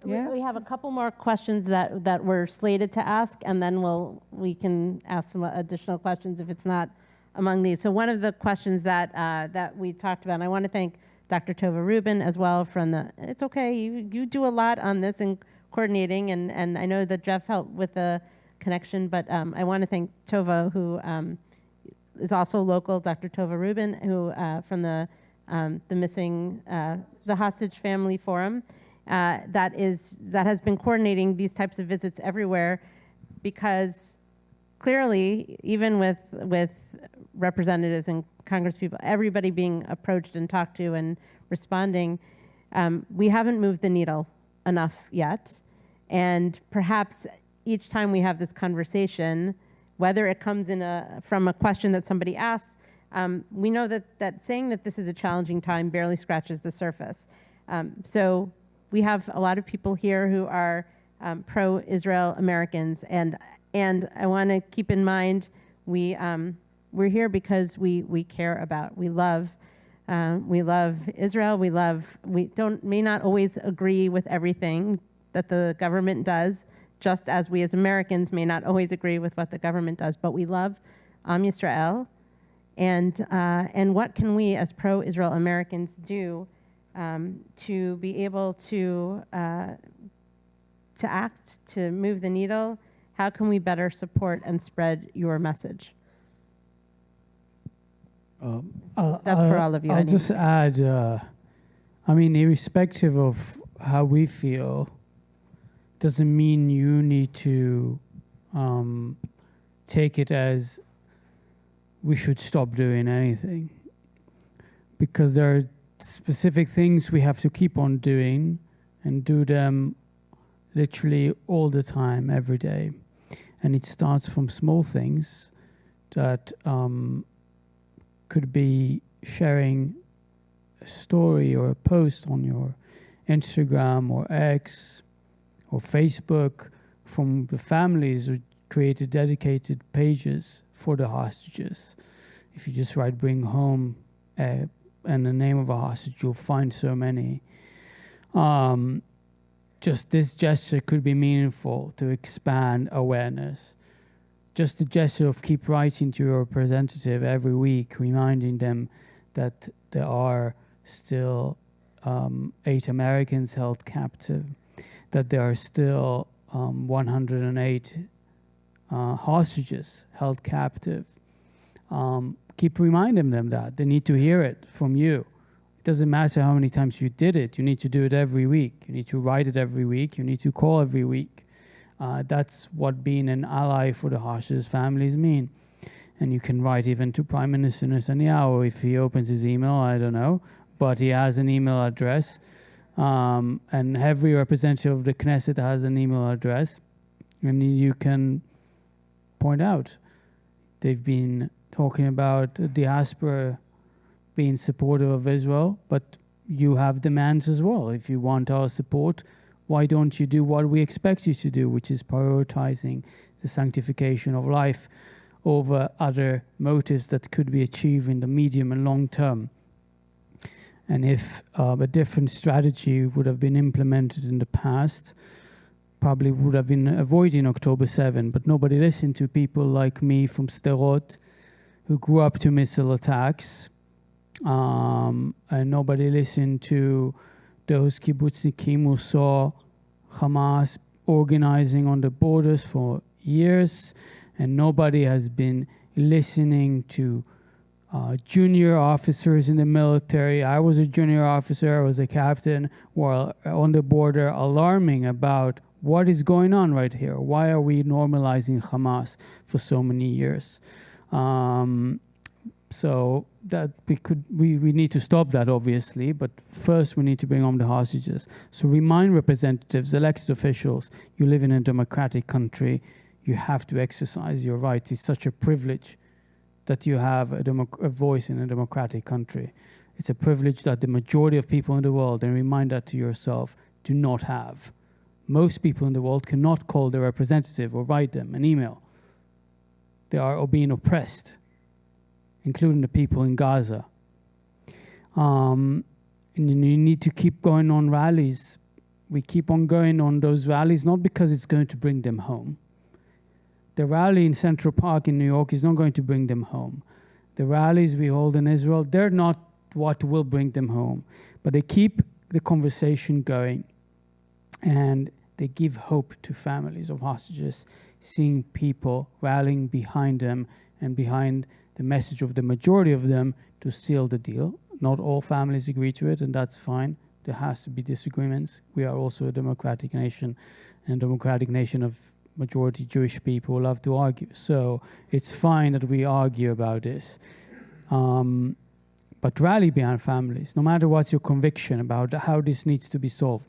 Yeah. We have a couple more questions that were slated to ask, and then we can ask some additional questions if it's not among these. So one of the questions that we talked about, and I want to thank Dr. Tova Rubin as well from it's okay, you do a lot on this and coordinating, and I know that Jeff helped with the connection, but I want to thank Tova, who is also local, Dr. Tova Rubin, who from the missing, the Hostage Family Forum, that has been coordinating these types of visits everywhere, because clearly, even with representatives and congresspeople, everybody being approached and talked to and responding, we haven't moved the needle enough yet. And perhaps each time we have this conversation, whether it comes from a question that somebody asks, we know that saying that this is a challenging time barely scratches the surface. So we have a lot of people here who are pro-Israel Americans, and I want to keep in mind we're here because we care about, we love Israel. We may not always agree with everything that the government does, just as we as Americans may not always agree with what the government does, but we love Am Yisrael. And what can we as pro-Israel Americans do to be able to act, to move the needle? How can we better support and spread your message? That's for all of you. I'll just add, irrespective of how we feel, doesn't mean you need to take it as we should stop doing anything. Because there are specific things we have to keep on doing and do them literally all the time, every day. And it starts from small things that could be sharing a story or a post on your Instagram or X or Facebook from the families who created dedicated pages for the hostages. If you just write "bring home" and the name of a hostage, you'll find so many. Just this gesture could be meaningful to expand awareness. Just the gesture of keep writing to your representative every week, reminding them that there are still 8 Americans held captive, that there are still 108 hostages held captive. Keep reminding them that. They need to hear it from you. It doesn't matter how many times you did it. You need to do it every week. You need to write it every week. You need to call every week. That's what being an ally for the hostage families mean. And you can write even to Prime Minister Netanyahu if he opens his email, I don't know, but he has an email address. And every representative of the Knesset has an email address. And you can point out. They've been talking about the diaspora being supportive of Israel, but you have demands as well. If you want our support, why don't you do what we expect you to do, which is prioritizing the sanctification of life over other motives that could be achieved in the medium and long term? And if a different strategy would have been implemented in the past, probably would have been avoiding October 7, but nobody listened to people like me from Sderot, who grew up to missile attacks, and nobody listened to those kibbutznikim who saw Hamas organizing on the borders for years, and nobody has been listening to junior officers in the military. I was a junior officer, I was a captain, while on the border alarming about what is going on right here. Why are we normalizing Hamas for so many years? So that we need to stop that, obviously, but first we need to bring home the hostages. So remind representatives, elected officials, you live in a democratic country, You have to exercise your rights. It's such a privilege that you have a voice in a democratic country. It's a privilege that the majority of people in the world, and remind that to yourself, do not have. Most people in the world cannot call their representative or write them an email. They are being oppressed, including the people in Gaza. And you need to keep going on rallies. We keep on going on those rallies, not because it's going to bring them home. The rally in Central Park in New York is not going to bring them home. The rallies we hold in Israel, they're not what will bring them home. But they keep the conversation going, and they give hope to families of hostages, seeing people rallying behind them and behind the message of the majority of them to seal the deal. Not all families agree to it, and that's fine. There has to be disagreements. We are also a democratic nation, and a democratic nation of majority Jewish people who love to argue. So it's fine that we argue about this. But rally behind families, no matter what's your conviction about how this needs to be solved.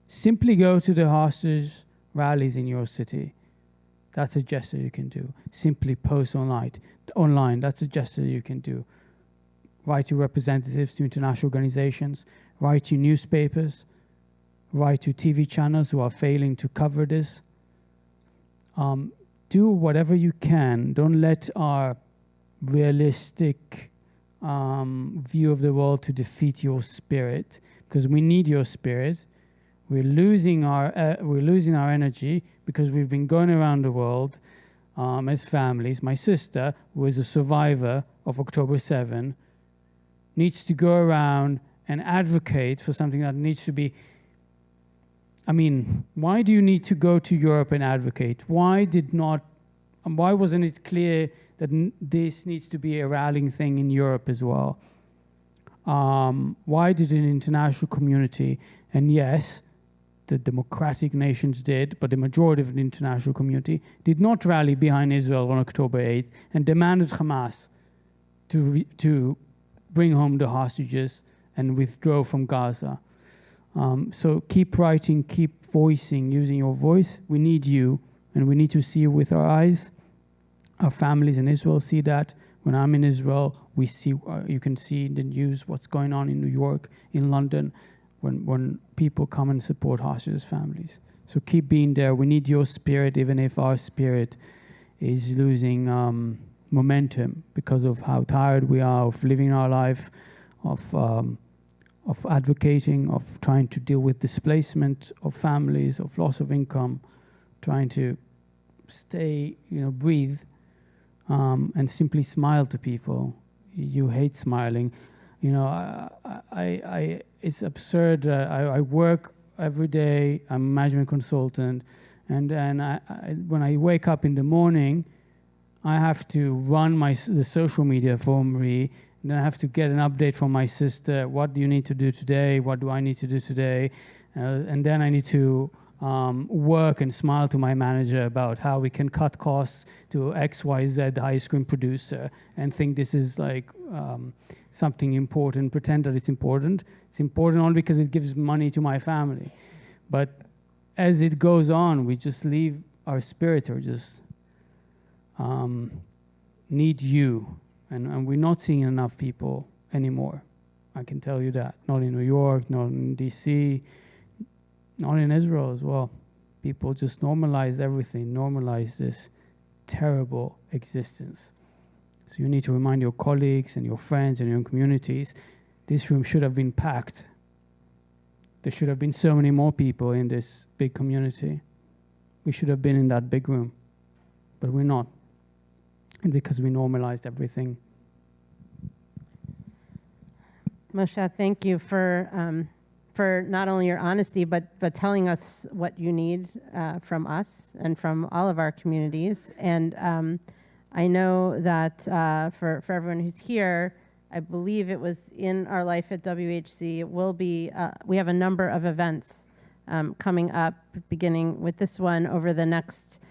Simply go to the hostage rallies in your city. That's a gesture you can do. Simply post online. That's a gesture you can do. Write to representatives to international organizations. Write to newspapers. Write to TV channels who are failing to cover this. Do whatever you can. Don't let our realistic view of the world to defeat your spirit, because we need your spirit. We're losing our energy because we've been going around the world as families. My sister, who is a survivor of October 7, needs to go around and advocate for something that needs to be. I mean, why do you need to go to Europe and advocate? Why wasn't it clear that this needs to be a rallying thing in Europe as well? Why did an international community, and yes, the democratic nations did, but the majority of the international community did not rally behind Israel on October 8th and demanded Hamas to bring home the hostages and withdraw from Gaza? So keep writing, keep voicing, using your voice. We need you, and we need to see you with our eyes. Our families in Israel see that. When I'm in Israel, we see. You can see in the news what's going on in New York, in London, when people come and support hostages' families. So keep being there. We need your spirit, even if our spirit is losing momentum because of how tired we are of living our life, of advocating, of trying to deal with displacement of families, of loss of income, trying to stay, breathe, and simply smile to people. You hate smiling. It's absurd. I work every day. I'm a management consultant, and when I wake up in the morning, I have to run the social media for Omri. And then I have to get an update from my sister. What do you need to do today? What do I need to do today? And then I need to work and smile to my manager about how we can cut costs to XYZ ice cream producer and think this is like something important, pretend that it's important. It's important only because it gives money to my family. But as it goes on, we just leave our spirits or just need you. And we're not seeing enough people anymore. I can tell you that. Not in New York, not in DC, not in Israel as well. People just normalize everything, normalize this terrible existence. So you need to remind your colleagues and your friends and your communities, this room should have been packed. There should have been so many more people in this big community. We should have been in that big room, but we're not. And because we normalized everything. Moshe, thank you for not only your honesty, but telling us what you need from us and from all of our communities. And I know that for everyone who's here, I believe it was in our life at WHC. It will be. We have a number of events coming up, beginning with this one over the next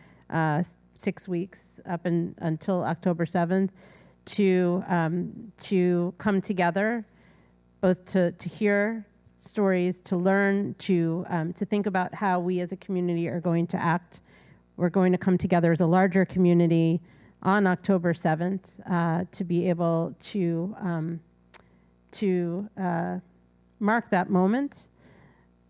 6 weeks up until October 7th, to come together, both to hear stories, to learn, to think about how we as a community are going to act we're going to come together as a larger community on October 7th to be able to mark that moment.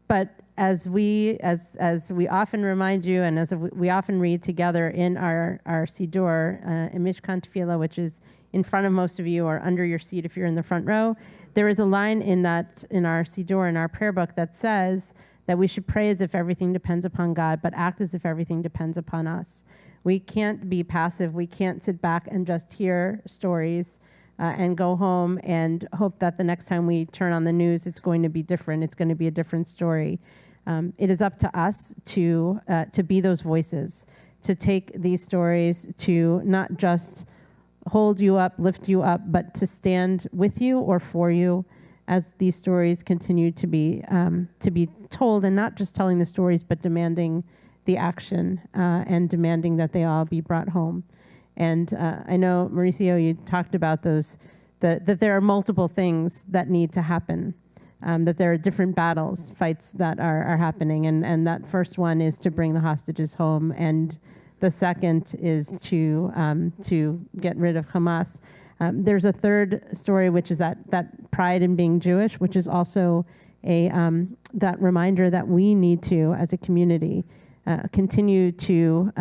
But as we often remind you, and as we often read together in our Siddur, in Mishkan Tefillah, which is in front of most of you or under your seat if you're in the front row, there is a line in our Siddur, in our prayer book, that says that we should pray as if everything depends upon God, but act as if everything depends upon us. We can't be passive. We can't sit back and just hear stories and go home and hope that the next time we turn on the news, it's going to be different. It's going to be a different story. It is up to us to be those voices, to take these stories, to not just hold you up, lift you up, but to stand with you or for you as these stories continue to be told, and not just telling the stories, but demanding the action and demanding that they all be brought home. And I know, Mauricio, you talked about that there are multiple things that need to happen, that there are different fights that are happening. And that first one is to bring the hostages home. And the second is to get rid of Hamas. There's a third story, which is that pride in being Jewish, which is also that reminder that we need to, as a community, continue to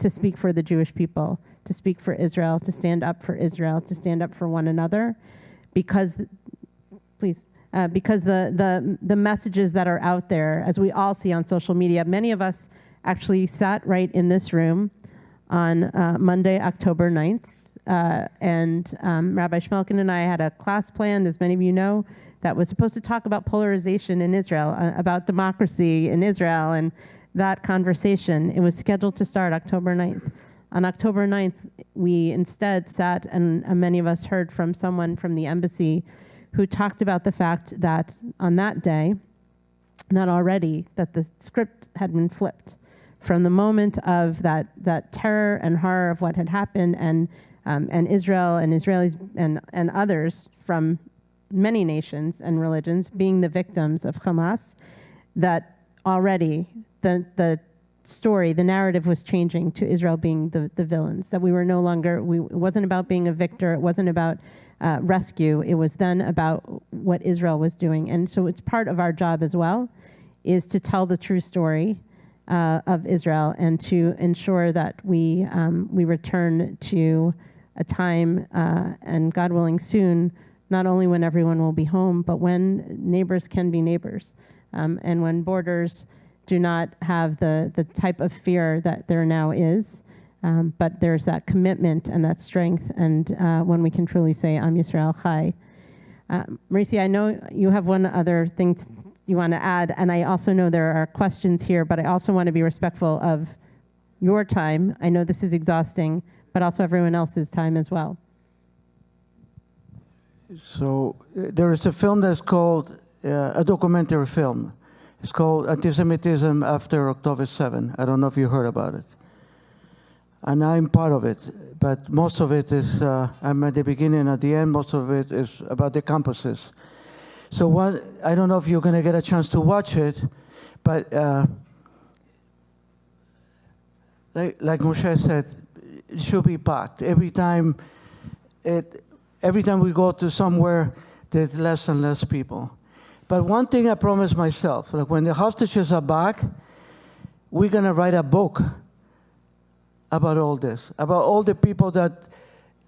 speak for the Jewish people, to speak for Israel, to stand up for Israel, to stand up for one another, because the messages that are out there, as we all see on social media, many of us actually sat right in this room on Monday, October 9th, and Rabbi Schmelkin and I had a class planned, as many of you know, that was supposed to talk about polarization in Israel, about democracy in Israel, and that conversation. It was scheduled to start October 9th. On October 9th, we instead sat, and many of us heard from someone from the embassy who talked about the fact that on that day, that the script had been flipped. From the moment of that terror and horror of what had happened, and Israel and Israelis and others from many nations and religions being the victims of Hamas, that already the story, the narrative was changing to Israel being the villains, that we were no longer, it wasn't about being a victor, it wasn't about rescue, it was then about what Israel was doing. And so it's part of our job as well, is to tell the true story of Israel and to ensure that we return to a time, and God willing soon, not only when everyone will be home, but when neighbors can be neighbors, and when borders do not have the type of fear that there now is, but there's that commitment and that strength, and when we can truly say, Am Yisrael Chai. Mauricio, I know you have one other thing you want to add, and I also know there are questions here, but I also want to be respectful of your time. I know this is exhausting, but also everyone else's time as well. So there is a film that's called, a documentary film. It's called Anti-Semitism After October 7. I don't know if you heard about it. And I'm part of it, but most of it is, I'm at the beginning and at the end, most of it is about the campuses. So I don't know if you're going to get a chance to watch it, but like Moshe said, it should be packed. Every time we go to somewhere, there's less and less people. But one thing I promised myself, like when the hostages are back, we're going to write a book about all this, about all the people that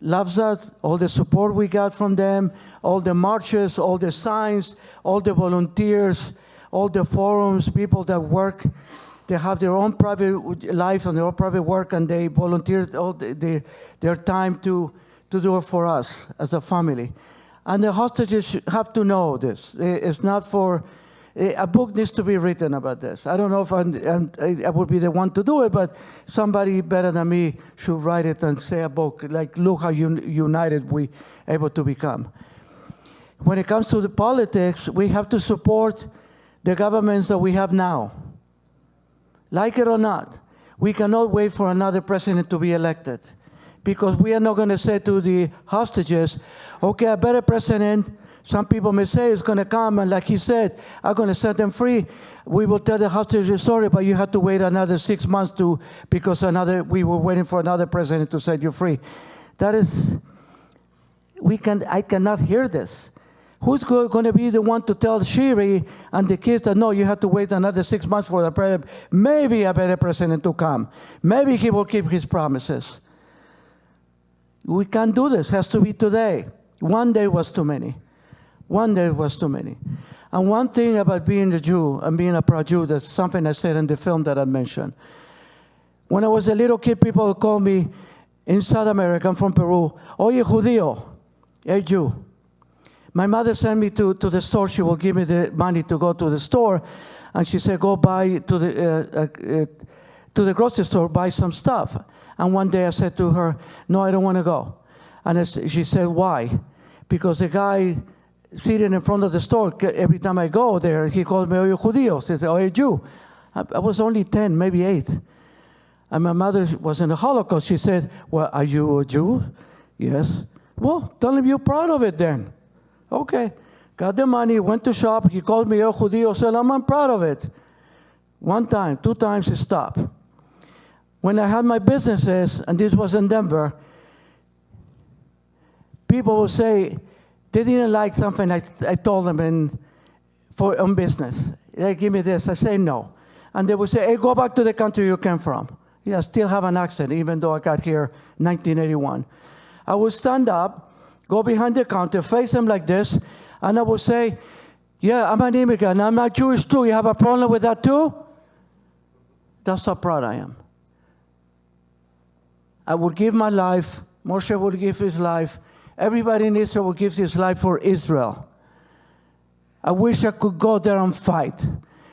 loves us, all the support we got from them, all the marches, all the signs, all the volunteers, all the forums, people that work, they have their own private life and their own private work, and they volunteered all their time to do it for us as a family. And the hostages have to know this. It's not for, a book needs to be written about this. I don't know if I would be the one to do it, but somebody better than me should write it and say a book, like, look how united we able to become. When it comes to the politics, we have to support the governments that we have now. Like it or not, we cannot wait for another president to be elected, because we are not going to say to the hostages, okay, a better president, Some people may say it's going to come, and like he said, I'm going to set them free. We will tell the hostages, sorry, but you have to wait another 6 months because we were waiting for another president to set you free. That is, I cannot hear this. Who's going to be the one to tell Shiri and the kids that, no, you have to wait another 6 months for the president, maybe a better president to come. Maybe he will keep his promises. We can't do this. It has to be today. One day was too many. One day was too many. And one thing about being a Jew and being a proud Jew, that's something I said in the film that I mentioned. When I was a little kid, people would call me in South America, I'm from Peru, oye judío, a Jew. My mother sent me to the store. She will give me the money to go to the store. And she said, go buy to the grocery store, buy some stuff. And one day I said to her, no, I don't want to go. And she said, why? Because the guy sitting in front of the store, every time I go there, he called me, oye judío. He said, oye Jew. I was only 10, maybe 8. And my mother was in the Holocaust. She said, well, are you a Jew? Yes. Well, tell him you're proud of it then. Okay. Got the money, went to shop. He called me, oye judío. Said, I'm proud of it. 1 time, 2 times, he stopped. When I had my businesses, and this was in Denver, people would say, they didn't like something I told them on business. They give me this. I say no. And they would say, hey, go back to the country you came from. Yeah, I still have an accent, even though I got here 1981. I would stand up, go behind the counter, face them like this, and I would say, yeah, I'm an immigrant. I'm not Jewish too. You have a problem with that too? That's how proud I am. I would give my life. Moshe would give his life. Everybody in Israel will give his life for Israel. I wish I could go there and fight.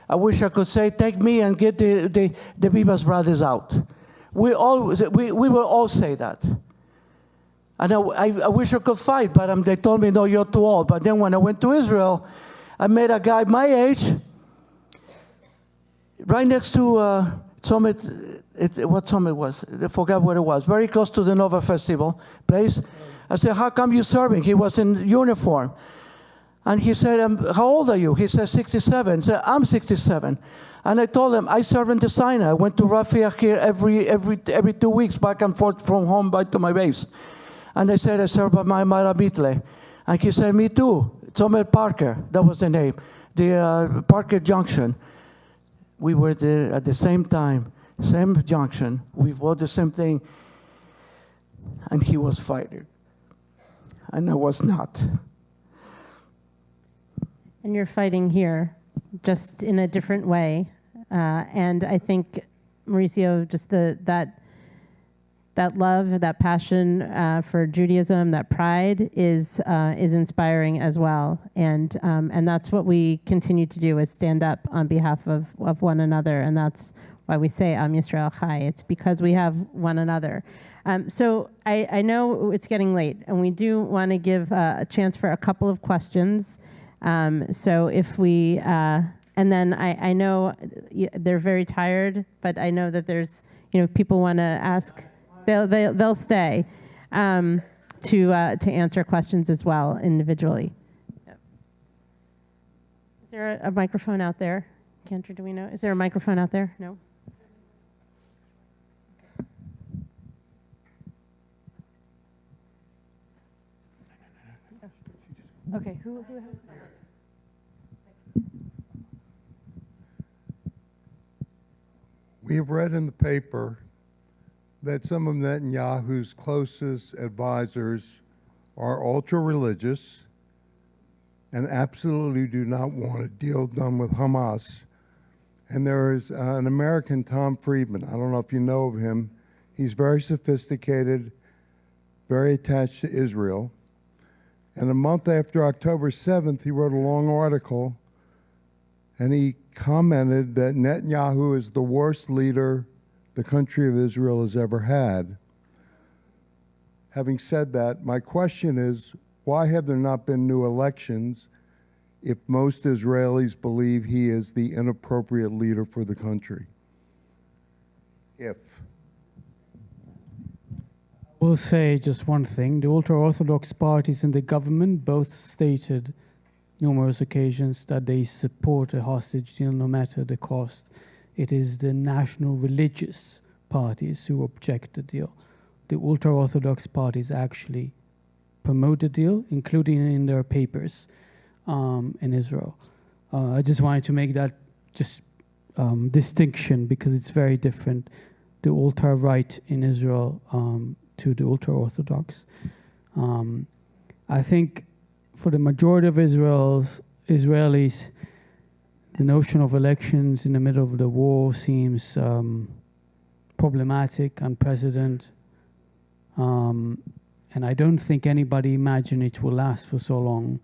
I wish I could say, take me and get the Bibas brothers out. We will all say that. And I wish I could fight, but they told me, no, you're too old. But then when I went to Israel, I met a guy my age, right next to Summit. What Summit was? I forgot what it was. Very close to the Nova Festival place. I said, how come you serving? He was in uniform. And he said, how old are you? He said, 67. I said, I'm 67. And I told him, I serve in the Sinai. I went to Rafiah here every 2 weeks, back and forth from home back to my base. And I said, I serve by my Marabitle. And he said, me too. Tomer Parker, that was the name. The Parker Junction. We were there at the same time, same junction. We wore the same thing. And he was fighting. And I was not. And you're fighting here, just in a different way. And I think, Mauricio, just that love, that passion for Judaism, that pride is inspiring as well. And that's what we continue to do, is stand up on behalf of one another. And that's why we say Am Yisrael Chai. It's because we have one another. So I know it's getting late, and we do want to give a chance for a couple of questions. So if we, and then I know they're very tired, but I know that there's, if people want to ask, they'll stay to answer questions as well individually. Yep. Is there a microphone out there? Cantor, do we know? Is there a microphone out there? No? Okay, who has We have read in the paper that some of Netanyahu's closest advisors are ultra-religious and absolutely do not want a deal done with Hamas. And there is an American, Tom Friedman. I don't know if you know of him. He's very sophisticated, very attached to Israel. And a month after October 7th, he wrote a long article, and he commented that Netanyahu is the worst leader the country of Israel has ever had. Having said that, my question is, why have there not been new elections if most Israelis believe he is the inappropriate leader for the country? If. will say just one thing. The ultra-Orthodox parties in the government both stated numerous occasions that they support a hostage deal no matter the cost. It is the national religious parties who object the deal. The ultra-Orthodox parties actually promote the deal, including in their papers in Israel. I just wanted to make that distinction because it's very different, the ultra-right in Israel to the ultra-Orthodox. I think for the majority of Israelis, the notion of elections in the middle of the war seems problematic, unprecedented, and I don't think anybody imagined it will last for so long.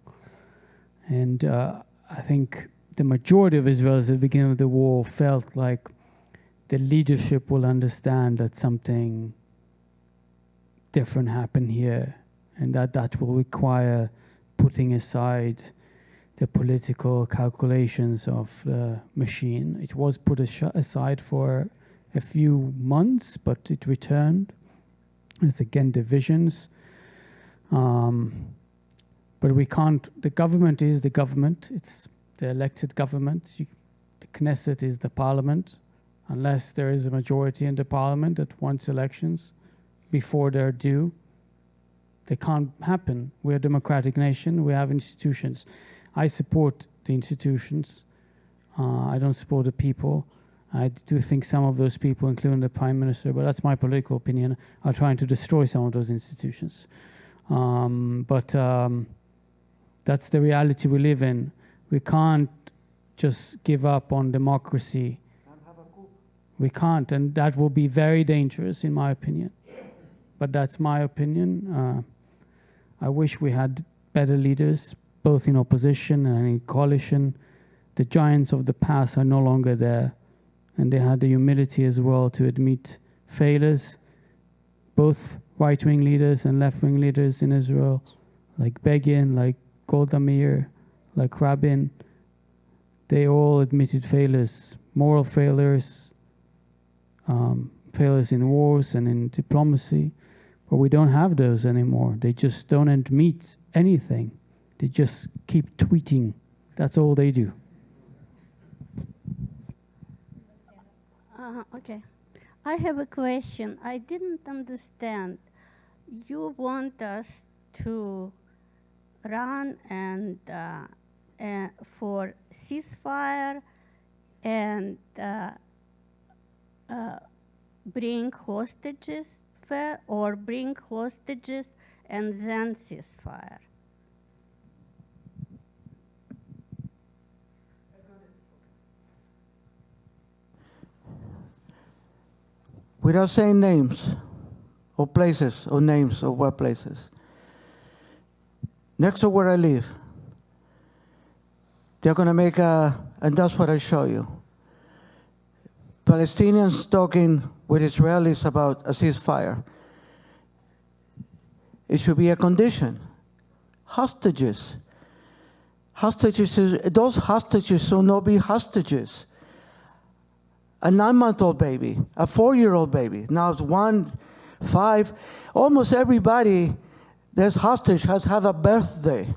And I think the majority of Israelis at the beginning of the war felt like the leadership will understand that something different happened here, and that will require putting aside the political calculations of the machine. It was put aside for a few months, but it returned. It's again divisions. But we can't, the government is the government. It's the elected government. The Knesset is the parliament. Unless there is a majority in the parliament that wants elections before they're due, they can't happen. We're a democratic nation. We have institutions. I support the institutions. I don't support the people. I do think some of those people, including the prime minister, but that's my political opinion, are trying to destroy some of those institutions. But that's the reality we live in. We can't just give up on democracy. We can't, and that will be very dangerous, in my opinion. But that's my opinion. I wish we had better leaders, both in opposition and in coalition. The giants of the past are no longer there, and they had the humility as well to admit failures. Both right-wing leaders and left-wing leaders in Israel, like Begin, like Golda Meir, like Rabin, they all admitted failures, moral failures, failures in wars and in diplomacy. But we don't have those anymore. They just don't admit anything. They just keep tweeting. That's all they do. Okay. I have a question. I didn't understand. You want us to run and for ceasefire and bring hostages, or bring hostages and then ceasefire? Without saying names or places or names of what places, next to where I live, they're going to make and that's what I show you, Palestinians talking with Israelis about a ceasefire. It should be a condition. Hostages. Those hostages should not be hostages. A 9-month-old baby, a 4-year-old baby. Now it's 1, 5. Almost everybody that's hostage has had a birthday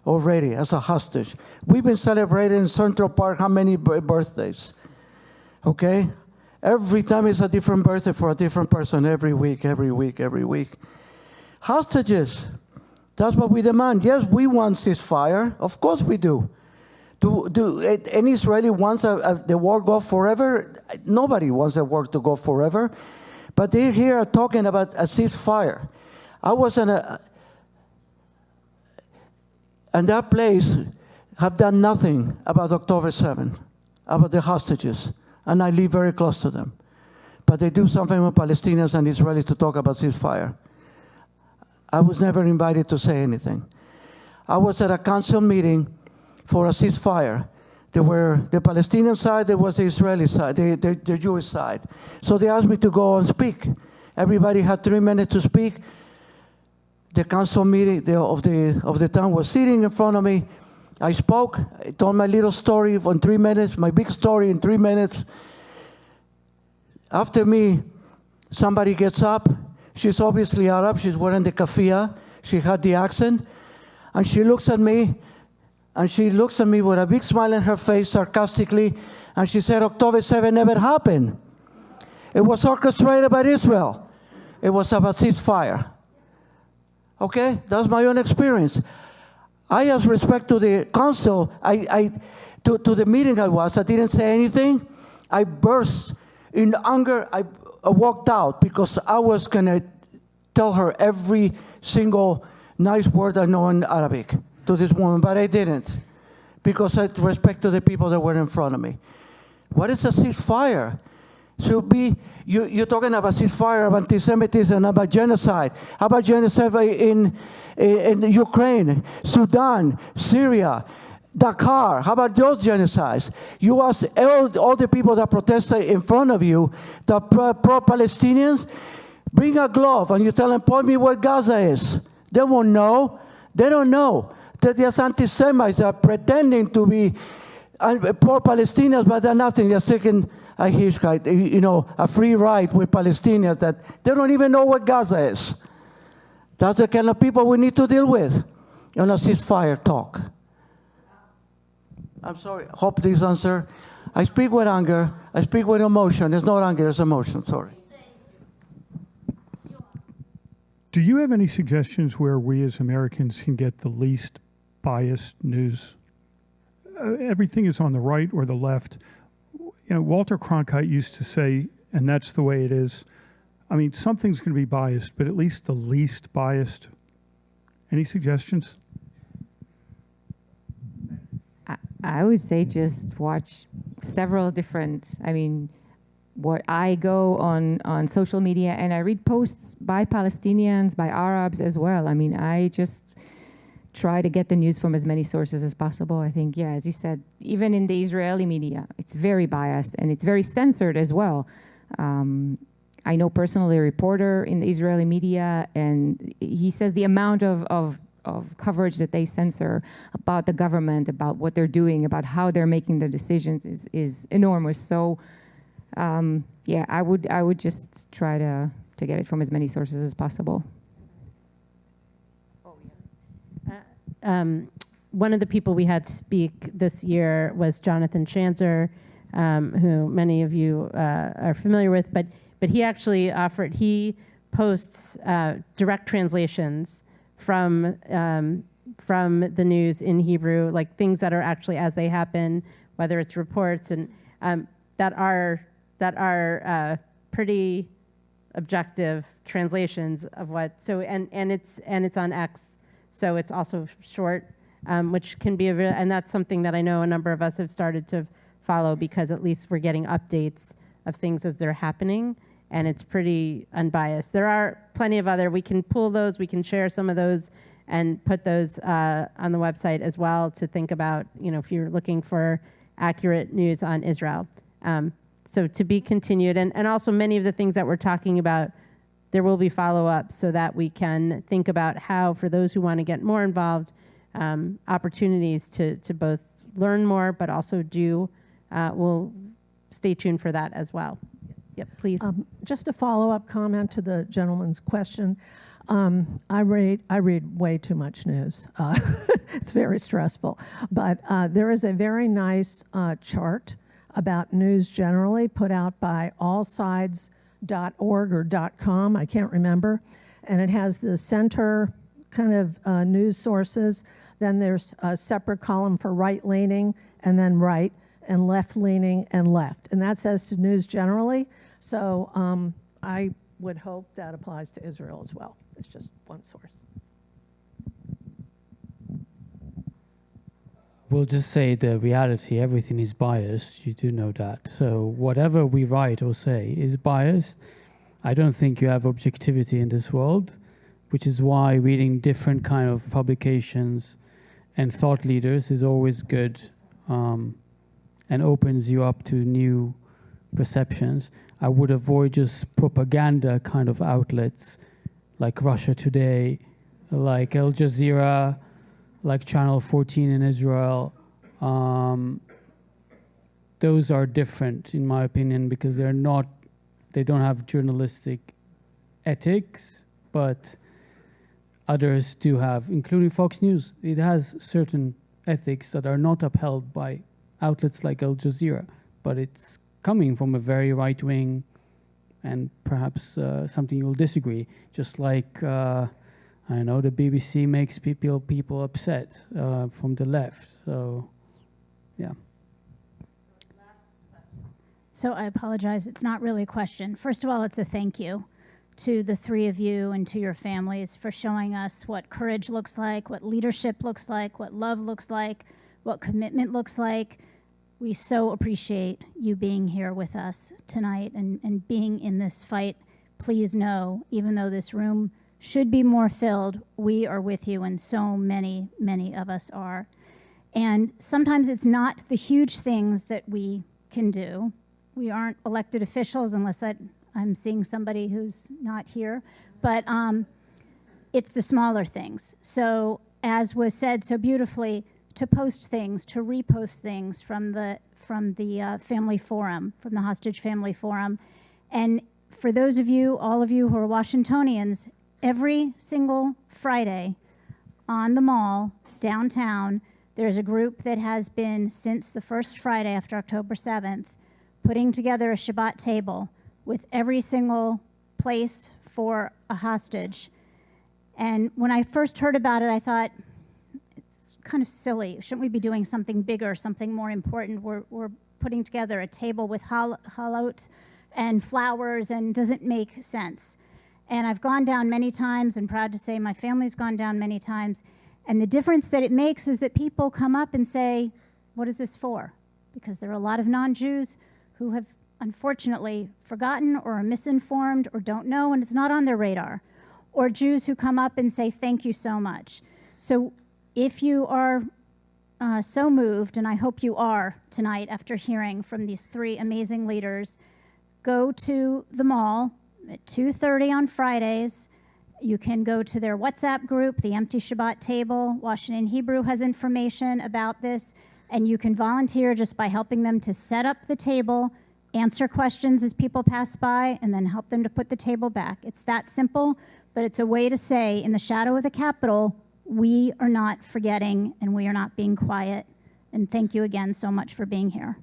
already as a hostage. We've been celebrating in Central Park how many birthdays? Okay? Every time it's a different birthday for a different person, every week. Hostages, that's what we demand. Yes, we want ceasefire. Of course we do. Do any Israeli wants the war go forever? Nobody wants the war to go forever. But they here are talking about a ceasefire. I was in that place, have done nothing about October 7th, about the hostages. And I live very close to them. But they do something with Palestinians and Israelis to talk about ceasefire. I was never invited to say anything. I was at a council meeting for a ceasefire. There were the Palestinian side, there was the Israeli side, the Jewish side. So they asked me to go and speak. Everybody had 3 minutes to speak. The council meeting of the town was sitting in front of me. I spoke, I told my little story in 3 minutes, my big story in 3 minutes. After me, somebody gets up. She's obviously Arab. She's wearing the kafia. She had the accent. And she looks at me, with a big smile on her face, sarcastically, and she said, October 7 never happened. It was orchestrated by Israel. It was about ceasefire. Okay? That's my own experience. I, as respect to the council, to the meeting I didn't say anything. I burst in anger. I walked out because I was going to tell her every single nice word I know in Arabic to this woman, but I didn't because I had respect to the people that were in front of me. What is a ceasefire? Should be, you're talking about ceasefire, about anti-Semitism, about genocide. How about genocide in Ukraine, Sudan, Syria, Dakar? How about those genocides? You ask all the people that protested in front of you, the pro-Palestinians, bring a glove and you tell them, point me where Gaza is. They won't know. They don't know. That there's anti-Semites are pretending to be pro-Palestinians, but they're nothing. They're taking a hitchhike, a free ride with Palestinians that they don't even know what Gaza is. That's the kind of people we need to deal with on a ceasefire talk. I'm sorry. Hope this answer. I speak with anger. I speak with emotion. It's not anger, it's emotion. Sorry. Do you have any suggestions where we as Americans can get the least biased news? Everything is on the right or the left. Walter Cronkite used to say, and that's the way it is. I mean, something's going to be biased, but at least the least biased. Any suggestions? I would say just watch several different, what I go on social media and I read posts by Palestinians, by Arabs as well. I just try to get the news from as many sources as possible. I think, as you said, even in the Israeli media, it's very biased and it's very censored as well. I know personally a reporter in the Israeli media, and he says the amount of coverage that they censor about the government, about what they're doing, about how they're making their decisions is enormous. So, I would just try to get it from as many sources as possible. One of the people we had speak this year was Jonathan Chanzer, who many of you are familiar with, but he actually he posts direct translations from the news in Hebrew, like things that are actually as they happen, whether it's reports and that are pretty objective translations of what. So and it's on X, so it's also short, which can be and that's something that I know a number of us have started to follow because at least we're getting updates of things as they're happening. And it's pretty unbiased. There are plenty of other, we can pull those, we can share some of those and put those on the website as well to think about, if you're looking for accurate news on Israel. So to be continued, and also many of the things that we're talking about, there will be follow-up so that we can think about how, for those who want to get more involved, opportunities to both learn more, but also we'll stay tuned for that as well. Yep, please. Just a follow-up comment to the gentleman's question. I read way too much news. It's very stressful. But there is a very nice chart about news generally put out by allsides.org or .com, I can't remember. And it has the center kind of news sources. Then there's a separate column for right-leaning and then right, and left-leaning and left. And that says to news generally. So I would hope that applies to Israel as well. It's just one source. We'll just say the reality, everything is biased. You do know that. So whatever we write or say is biased. I don't think you have objectivity in this world, which is why reading different kind of publications and thought leaders is always good and opens you up to new perceptions. I would avoid just propaganda kind of outlets like Russia Today, like Al Jazeera, like Channel 14 in Israel. Those are different, in my opinion, because they don't have journalistic ethics, but others do have, including Fox News. It has certain ethics that are not upheld by outlets like Al Jazeera, but it's coming from a very right-wing and perhaps something you'll disagree, just like, I know the BBC makes people upset from the left, so yeah. So I apologize, it's not really a question. First of all, it's a thank you to the three of you and to your families for showing us what courage looks like, what leadership looks like, what love looks like, what commitment looks like. We so appreciate you being here with us tonight and being in this fight. Please know, even though this room should be more filled, we are with you, and so many, many of us are. And sometimes it's not the huge things that we can do. We aren't elected officials unless I'm seeing somebody who's not here, but it's the smaller things. So as was said so beautifully, to post things, to repost things from the family forum, from the Hostage Family Forum. And for those of you, all of you who are Washingtonians, every single Friday on the mall downtown, there's a group that has been, since the first Friday after October 7th, putting together a Shabbat table with every single place for a hostage. And when I first heard about it, I thought, it's kind of silly. Shouldn't we be doing something bigger, something more important? We're putting together a table with halot and flowers, and doesn't make sense. And I've gone down many times, and proud to say my family's gone down many times. And the difference that it makes is that people come up and say, what is this for? Because there are a lot of non-Jews who have unfortunately forgotten or are misinformed or don't know, and it's not on their radar. Or Jews who come up and say, thank you so much. So if you are so moved, and I hope you are tonight after hearing from these three amazing leaders, go to the mall at 2:30 on Fridays. You can go to their WhatsApp group, the Empty Shabbat Table. Washington Hebrew has information about this, and you can volunteer just by helping them to set up the table, answer questions as people pass by, and then help them to put the table back. It's that simple, but it's a way to say, in the shadow of the Capitol, we are not forgetting and we are not being quiet. And thank you again so much for being here.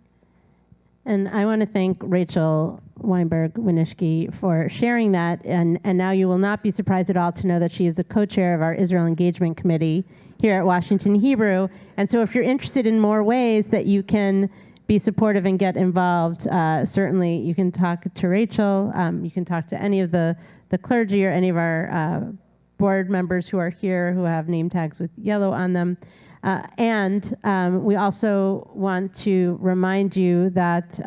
And I want to thank Rachel Weinberg-Winishke for sharing that. And now you will not be surprised at all to know that she is the co-chair of our Israel Engagement Committee here at Washington Hebrew. And so if you're interested in more ways that you can be supportive and get involved, certainly you can talk to Rachel. You can talk to any of the clergy or any of our board members who are here who have name tags with yellow on them. And we also want to remind you that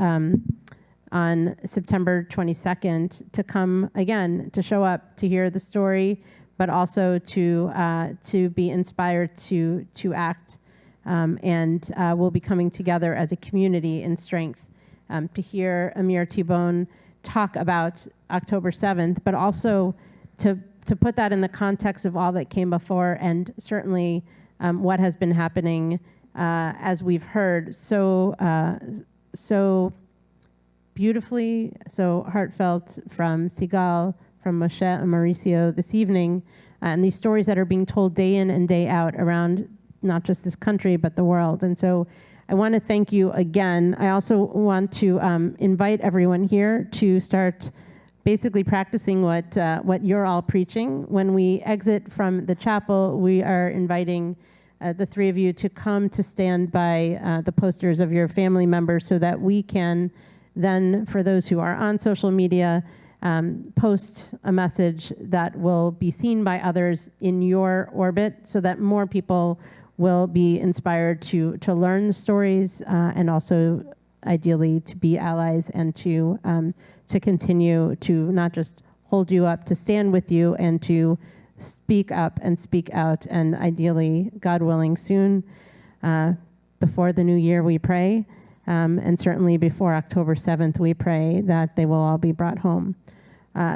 on September 22nd, to come again, to show up, to hear the story, but also to be inspired to act. And we'll be coming together as a community in strength to hear Amir T-Bone talk about October 7th, but also to put that in the context of all that came before, and certainly what has been happening as we've heard so beautifully, so heartfelt from Sigal, from Moshe and Mauricio this evening, and these stories that are being told day in and day out around not just this country, but the world. And so I want to thank you again. I also want to invite everyone here to start basically practicing what you're all preaching. When we exit from the chapel, we are inviting the three of you to come to stand by the posters of your family members so that we can then, for those who are on social media, post a message that will be seen by others in your orbit so that more people will be inspired to learn the stories and also ideally to be allies and to continue to not just hold you up, to stand with you and to speak up and speak out, and ideally, God willing, soon, before the new year, we pray, and certainly before October 7th, we pray that they will all be brought home.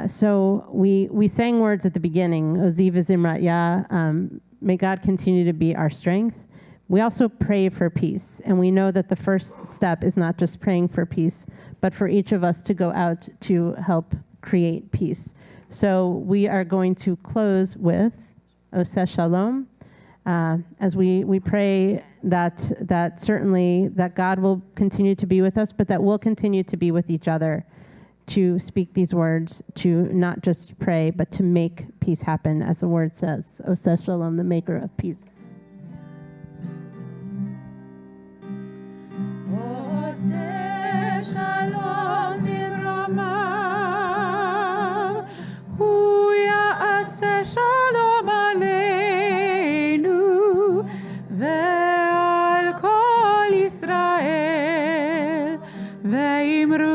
So we sang words at the beginning, Oziv Zimrat Yah, may God continue to be our strength. We also pray for peace, and we know that the first step is not just praying for peace, but for each of us to go out to help create peace. So we are going to close with Oseh Shalom, as we pray that certainly that God will continue to be with us, but that we'll continue to be with each other, to speak these words, to not just pray, but to make peace happen, as the word says. Oseh Shalom, the maker of peace. Oseh Shalom Nimramav, Hu Ya'aseh Shalom Aleinu, Ve'al Kol Yisrael, Ve'imru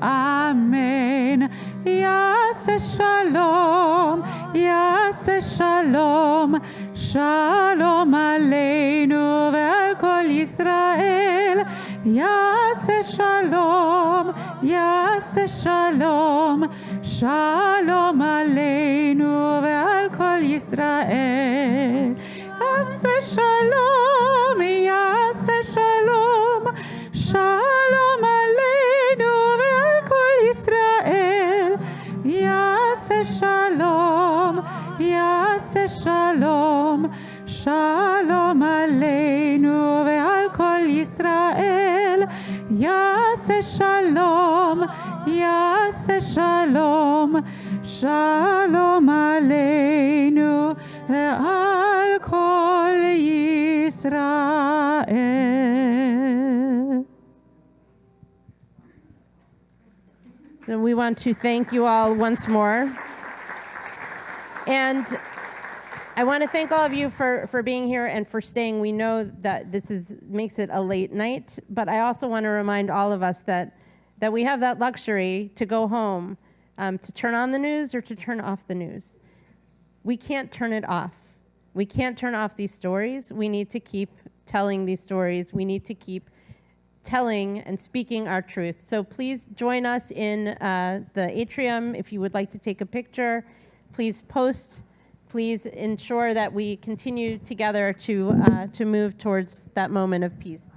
Amen. Yaseh Shalom, Yaseh Shalom, Shalom Aleinu ve'al Kol Yisrael. Yaseh Shalom, Yaseh Shalom, Shalom Aleinu ve'al Kol Yisrael. Yaseh Shalom, Yaseh Shalom, Shalom Aleinu ve'al Kol Yisrael. Yaseh Shalom, Yaseh Shalom, Shalom Aleinu ve'al Kol Yisrael. Yaseh Shalom, Yaseh Shalom, Shalom Aleinu ve'al Kol Yisrael. So we want to thank you all once more. And I want to thank all of you for being here and for staying. We know that this makes it a late night, but I also want to remind all of us that we have that luxury to go home, to turn on the news or to turn off the news. We can't turn it off. We can't turn off these stories. We need to keep telling these stories. We need to keep telling and speaking our truth. So please join us in the atrium. If you would like to take a picture, please post. Please ensure that we continue together to move towards that moment of peace.